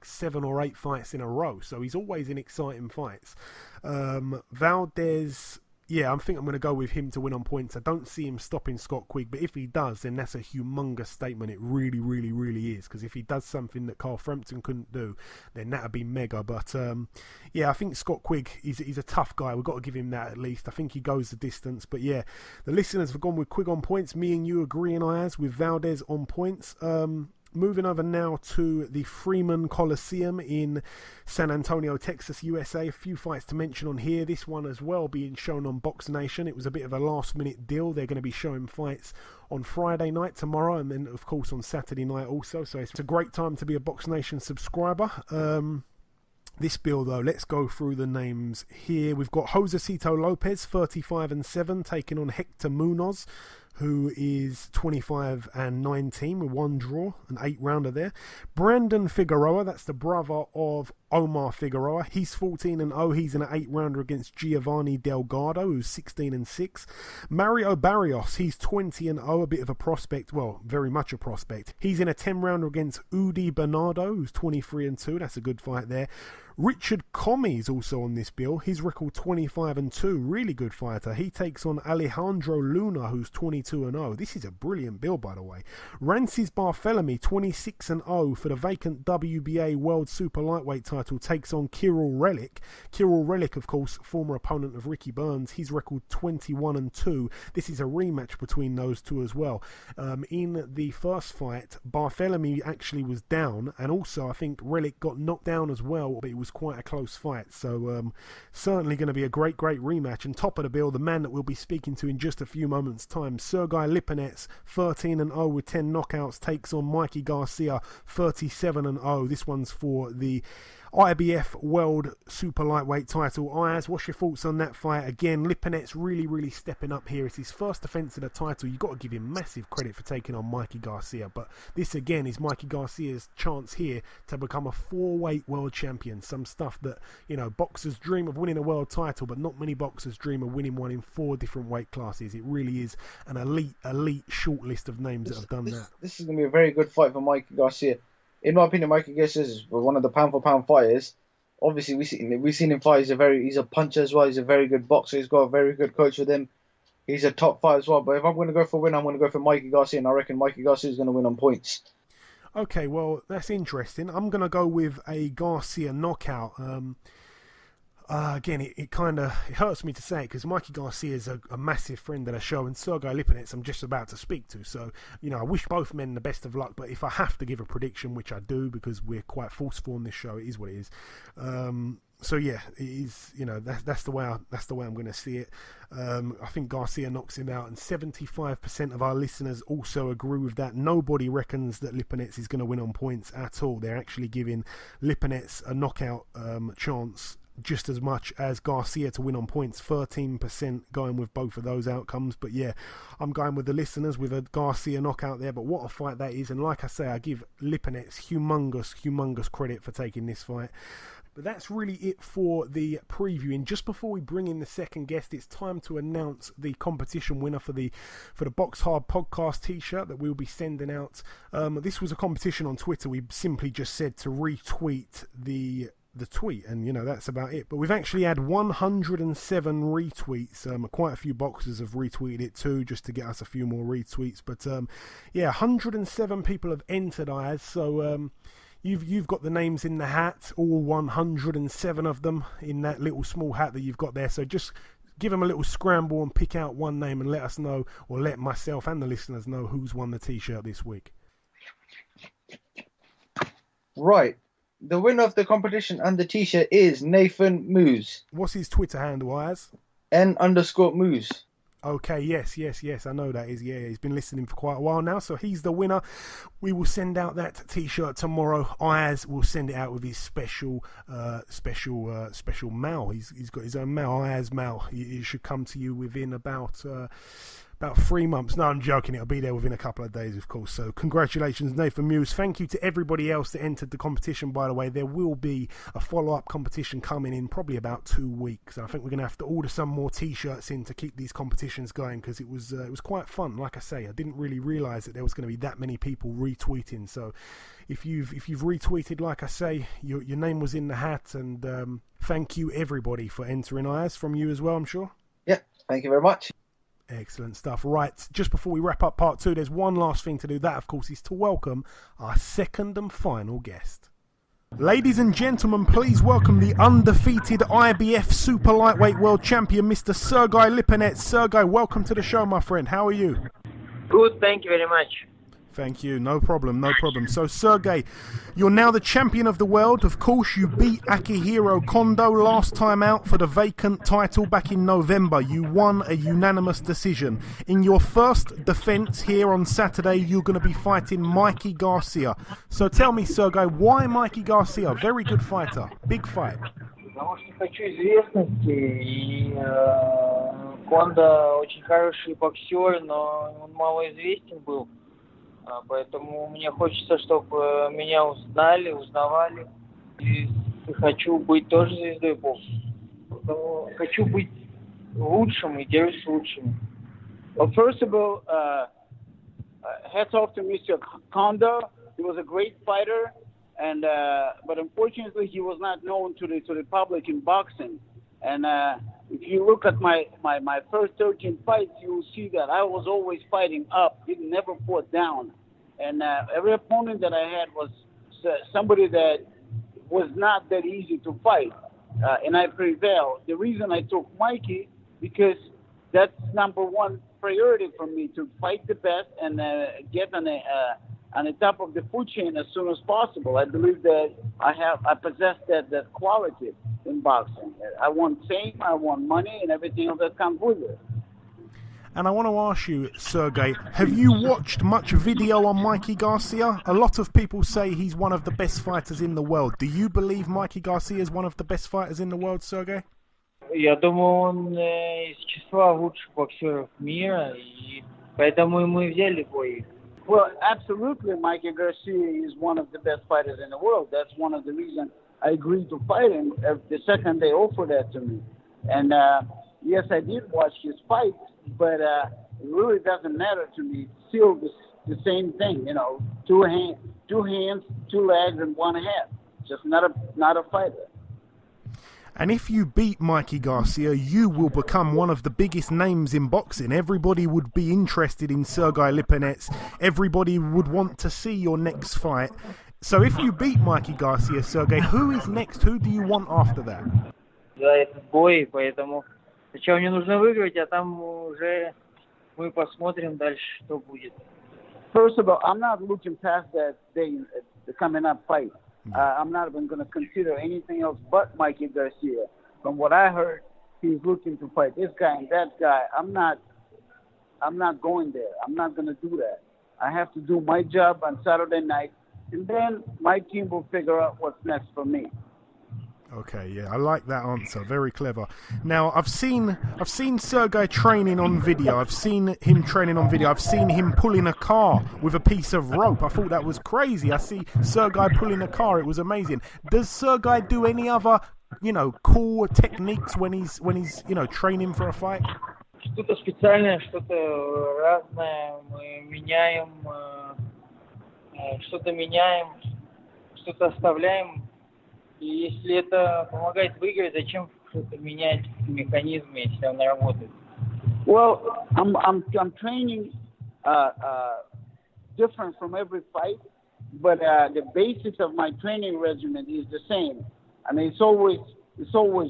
7 or 8 fights in a row. So he's always in exciting fights. Valdez, I think I'm going to go with him to win on points. I don't see him stopping Scott Quigg, but if he does, then that's a humongous statement. It really is, because if he does something that Carl Frampton couldn't do, then that would be mega. But I think Scott Quigg, he's a tough guy. We've got to give him that at least. I think he goes the distance. But the listeners have gone with Quigg on points. Me and you agreeing, Ayaz, with Valdez on points. Moving over now to the Freeman Coliseum in San Antonio, Texas, USA. A few fights to mention on here. This one as well being shown on Box Nation. It was a bit of a last-minute deal. They're going to be showing fights on Friday night tomorrow, and then, of course, on Saturday night also. So it's a great time to be a Box Nation subscriber. This bill, though, let's go through the names here. We've got Josecito Lopez, 35-7, taking on Hector Munoz, who is 25-19 with 1 draw, an 8-rounder there. Brandon Figueroa, that's the brother of Omar Figueroa. He's 14-0. He's in an 8-rounder against Giovanni Delgado, who's 16-6. Mario Barrios, he's 20-0, a bit of a prospect. Well, very much a prospect. He's in a 10-rounder against Udi Bernardo, who's 23-2. That's a good fight there. Richard Comey is also on this bill. His record 25-2, really good fighter. He takes on Alejandro Luna, who's 22-0. This is a brilliant bill, by the way. Rancis Barthélemy, 26-0 for the vacant WBA World Super-Lightweight title, takes on Kirill Relik. Kirill Relik, of course, former opponent of Ricky Burns. His record 21-2. This is a rematch between those two as well. In the first fight, Barthélemy actually was down, and also I think Relik got knocked down as well, but it was quite a close fight. So certainly going to be a great rematch. And top of the bill, the man that we'll be speaking to in just a few moments time, Sergey Lipinets, 13-0 with 10 knockouts, takes on Mikey Garcia, 37-0. This one's for the IBF World Super-Lightweight title. Ayaz, what's your thoughts on that fight? Again, Lipinets really stepping up here. It's his first defence of the title. You've got to give him massive credit for taking on Mikey Garcia. But this, again, is Mikey Garcia's chance here to become a 4-weight world champion. Some stuff that, you know, boxers dream of winning a world title, but not many boxers dream of winning one in 4 different weight classes. It really is an elite short list of names that have done that. This is going to be a very good fight for Mikey Garcia. In my opinion, Mikey Garcia is one of the pound-for-pound fighters. Obviously, we've seen him fight. He's a puncher as well. He's a very good boxer. He's got a very good coach with him. He's a top fighter as well. But if I'm going to go for a win, I'm going to go for Mikey Garcia, and I reckon Mikey Garcia is going to win on points. Okay, well, that's interesting. I'm going to go with a Garcia knockout. Again, it kind of hurts me to say it because Mikey Garcia is a massive friend of the show, and Sergey Lipinets I'm just about to speak to. So, you know, I wish both men the best of luck. But if I have to give a prediction, which I do because we're quite forceful on this show, it is what it is. So yeah, it is. You know, that's the way I'm going to see it. I think Garcia knocks him out, and 75% of our listeners also agree with that. Nobody reckons that Lipinets is going to win on points at all. They're actually giving Lipinets a knockout chance just as much as Garcia to win on points. 13% going with both of those outcomes. But yeah, I'm going with the listeners with a Garcia knockout there. But what a fight that is. And like I say, I give Lipinets humongous credit for taking this fight. But that's really it for the previewing. Just before we bring in the second guest, it's time to announce the competition winner for the BoxHard Podcast t-shirt that we'll be sending out. This was a competition on Twitter. We simply just said to retweet the tweet, and you know, that's about it. But we've actually had 107 retweets. Quite a few boxers have retweeted it too, just to get us a few more retweets. But yeah, 107 people have entered, Ayaz. So you've got the names in the hat, all 107 of them in that little small hat that you've got there. So just give them a little scramble and pick out one name and let us know, or let myself and the listeners know, who's won the t-shirt this week. Right. The winner of the competition and the t-shirt is Nathan Moose. What's his Twitter handle, Ayaz? N_Moose. Okay, yes, I know that is. Yeah, he's been listening for quite a while now, so he's the winner. We will send out that t-shirt tomorrow. Ayaz will send it out with his special mail. He's got his own mail, Ayaz mail. It should come to you within about 3 months. No, I'm joking. It'll be there within a couple of days, of course. So congratulations, Nathan Muse. Thank you to everybody else that entered the competition, by the way. There will be a follow-up competition coming in probably about 2 weeks. I think we're going to have to order some more t-shirts in to keep these competitions going, because it was quite fun. Like I say, I didn't really realise that there was going to be that many people retweeting. So if you've retweeted, like I say, your name was in the hat. And thank you, everybody, for entering. Ayaz, from you as well, I'm sure. Yeah, thank you very much. Excellent stuff. Right, just before we wrap up part 2, there's one last thing to do. That, of course, is to welcome our second and final guest. Ladies and gentlemen, please welcome the undefeated IBF Super-Lightweight World Champion, Mr. Sergey Lipinets. Sergey, welcome to the show, my friend. How are you? Good, thank you very much. Thank you. No problem. So, Sergey, you're now the champion of the world. Of course, you beat Akihiro Kondo last time out for the vacant title back in November. You won a unanimous decision. In your first defense here on Saturday, you're going to be fighting Mikey Garcia. So tell me, Sergey, why Mikey Garcia? Very good fighter. Big fight. Потому что хочу известности и Конда очень хороший боксер, но он малоизвестен был. Поэтому мне хочется, чтобы меня узнавали. И хочу быть тоже звездой бокса. Хочу быть лучшим и делать лучшим. Well, first of all, hats off to Mr. Konda. He was a great fighter, and but unfortunately, he was not known to the public in boxing. And if you look at my first 13 fights, you will see that I was always fighting up, never fought down. And every opponent that I had was somebody that was not that easy to fight, and I prevailed. The reason I took Mikey, because that's number one priority for me, to fight the best and get on the top of the food chain as soon as possible. I believe that I possess that quality in boxing. I want fame, I want money, and everything else that comes with it. And I want to ask you, Sergey, have you watched much video on Mikey Garcia? A lot of people say he's one of the best fighters in the world. Do you believe Mikey Garcia is one of the best fighters in the world, Sergey? Я думаю, он из числа лучших боксеров мира, и поэтому мы взяли бой. Well, absolutely, Mikey Garcia is one of the best fighters in the world. That's one of the reasons I agreed to fight him the second they offered that to me. And yes, I did watch his fight, but it really doesn't matter to me. It's still the same thing, you know, two hands, two legs, and one head. Just not a fighter. And if you beat Mikey Garcia, you will become one of the biggest names in boxing. Everybody would be interested in Sergey Lipinets. Everybody would want to see your next fight. So if you beat Mikey Garcia, Sergey, who is next? Who do you want after that? За этот бой, поэтому сначала мне нужно выиграть, а там уже мы посмотрим дальше, что будет. First of all, I'm not looking past that day, the coming up fight. I'm not even going to consider anything else but Mikey Garcia. From what I heard, he's looking to fight this guy and that guy. I'm not going there. I'm not going to do that. I have to do my job on Saturday night, and then my team will figure out what's next for me. Okay, yeah, I like that answer. Very clever. Now, I've seen Sergey training on video. I've seen him training on video. I've seen him pulling a car with a piece of rope. I thought that was crazy. I see Sergey pulling a car. It was amazing. Does Sergey do any other, cool techniques when he's training for a fight? Что-то специальное, что-то разное. Мы меняем, что-то оставляем. И если это помогает выиграть, зачем что-то менять в механизме, если он работает? Well, I'm training different from every fight, but the basis of my training regimen is the same. I mean, it's always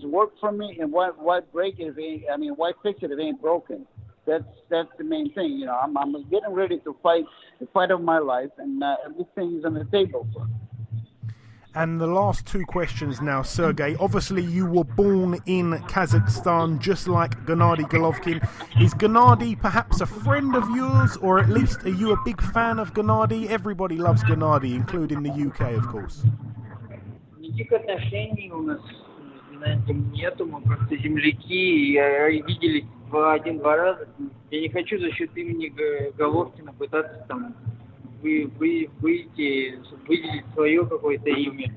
worked for me, and why break it? Why fix it if it ain't broken? That's the main thing. I'm getting ready to fight the fight of my life, and everything is on the table for me. And the last two questions now, Sergey. Obviously, you were born in Kazakhstan, just like Gennady Golovkin. Is Gennady perhaps a friend of yours, or at least are you a big fan of Gennady? Everybody loves Gennady, including the UK, of course. Никаких отношений у нас с Геннадием нету, мы просто земляки, и виделись один-два раза. Я не хочу за счет имени Головкина пытаться там выделить свое какое-то имя.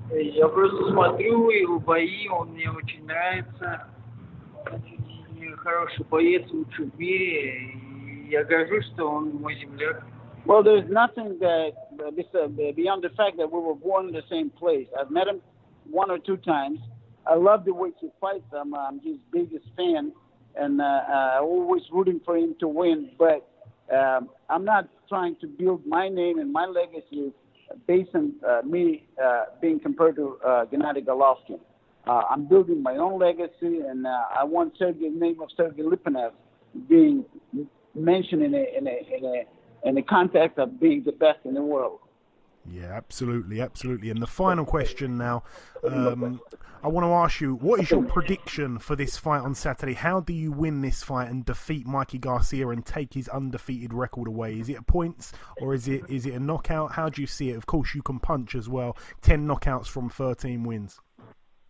Я просто смотрю его бои, он мне очень нравится. Он очень хороший боец, лучший в мире. И я горжусь, что он мой земляк. Well, there's nothing that beyond the fact that we were born in the same place. I've met him one or two times. I love the way he fights. I'm his biggest fan, and always rooting for him to win. But I'm not trying to build my name and my legacy based on me being compared to Gennady Golovkin. I'm building my own legacy, and I want the name of Sergey Lipinets being mentioned in the context of being the best in the world. Yeah, absolutely. And the final question now, I want to ask you, what is your prediction for this fight on Saturday? How do you win this fight and defeat Mikey Garcia and take his undefeated record away? Is it points or is it a knockout? How do you see it? Of course, you can punch as well. 10 knockouts from 13 wins.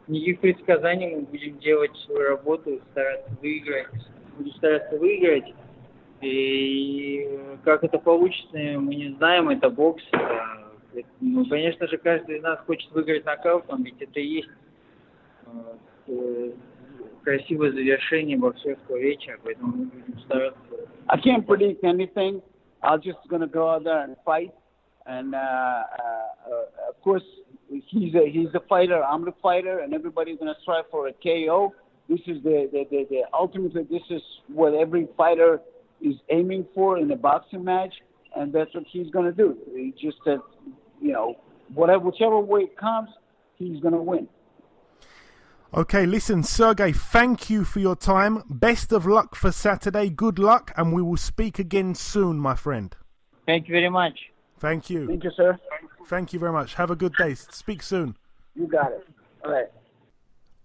Никаких предсказаний, мы будем делать свою работу, стараться выиграть. Будем стараться выиграть. И как это получится, мы не знаем, это бокс. Ну, конечно же, каждый из нас хочет выиграть нокаутом, ведь это и есть красивое завершение боксерского вечера, поэтому мы будем стараться. I can't predict anything. I'm just gonna go out there and fight, and of course he's a fighter. I'm the fighter, and everybody's gonna strive for a KO. This is the ultimately. This is what every fighter is aiming for in a boxing match, and that's what he's gonna do. He just said, whichever way it comes, he's gonna win. Okay, listen, Sergey, thank you for your time. Best of luck for Saturday. Good luck, and we will speak again soon, my friend. Thank you very much. Thank you. Thank you, sir. Thank you very much. Have a good day. Speak soon. You got it. All right.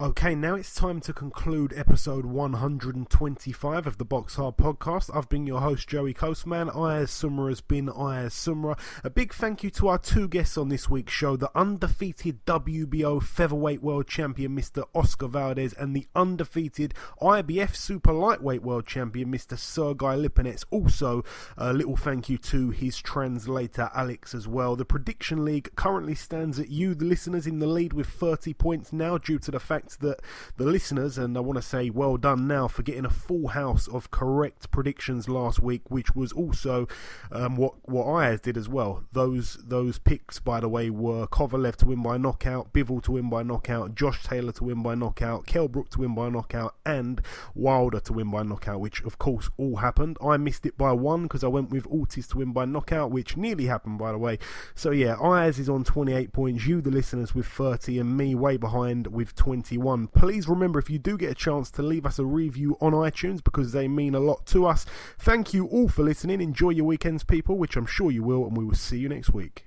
Okay, now it's time to conclude episode 125 of the BoxHard Podcast. I've been your host, Joey Coastman. Ayaz Sumra has been Ayaz Sumra. A big thank you to our two guests on this week's show, the undefeated WBO Featherweight World Champion, Mr. Oscar Valdez, and the undefeated IBF Super-Lightweight World Champion, Mr. Sergey Lipinets. Also, a little thank you to his translator, Alex, as well. The Prediction League currently stands at you, the listeners, in the lead with 30 points now, due to the fact that the listeners, and I want to say well done now for getting a full house of correct predictions last week, which was also what Ayaz did as well. Those picks, by the way, were Kovalev to win by knockout, Bivol to win by knockout, Josh Taylor to win by knockout, Kell Brook to win by knockout, and Wilder to win by knockout, which of course all happened. I missed it by one because I went with Ortiz to win by knockout, which nearly happened, by the way. So yeah, Ayaz is on 28 points, you the listeners with 30, and me way behind with 21. Please remember, if you do get a chance, to leave us a review on iTunes, because they mean a lot to us. Thank you all for listening. Enjoy your weekends, people, which I'm sure you will, and we will see you next week.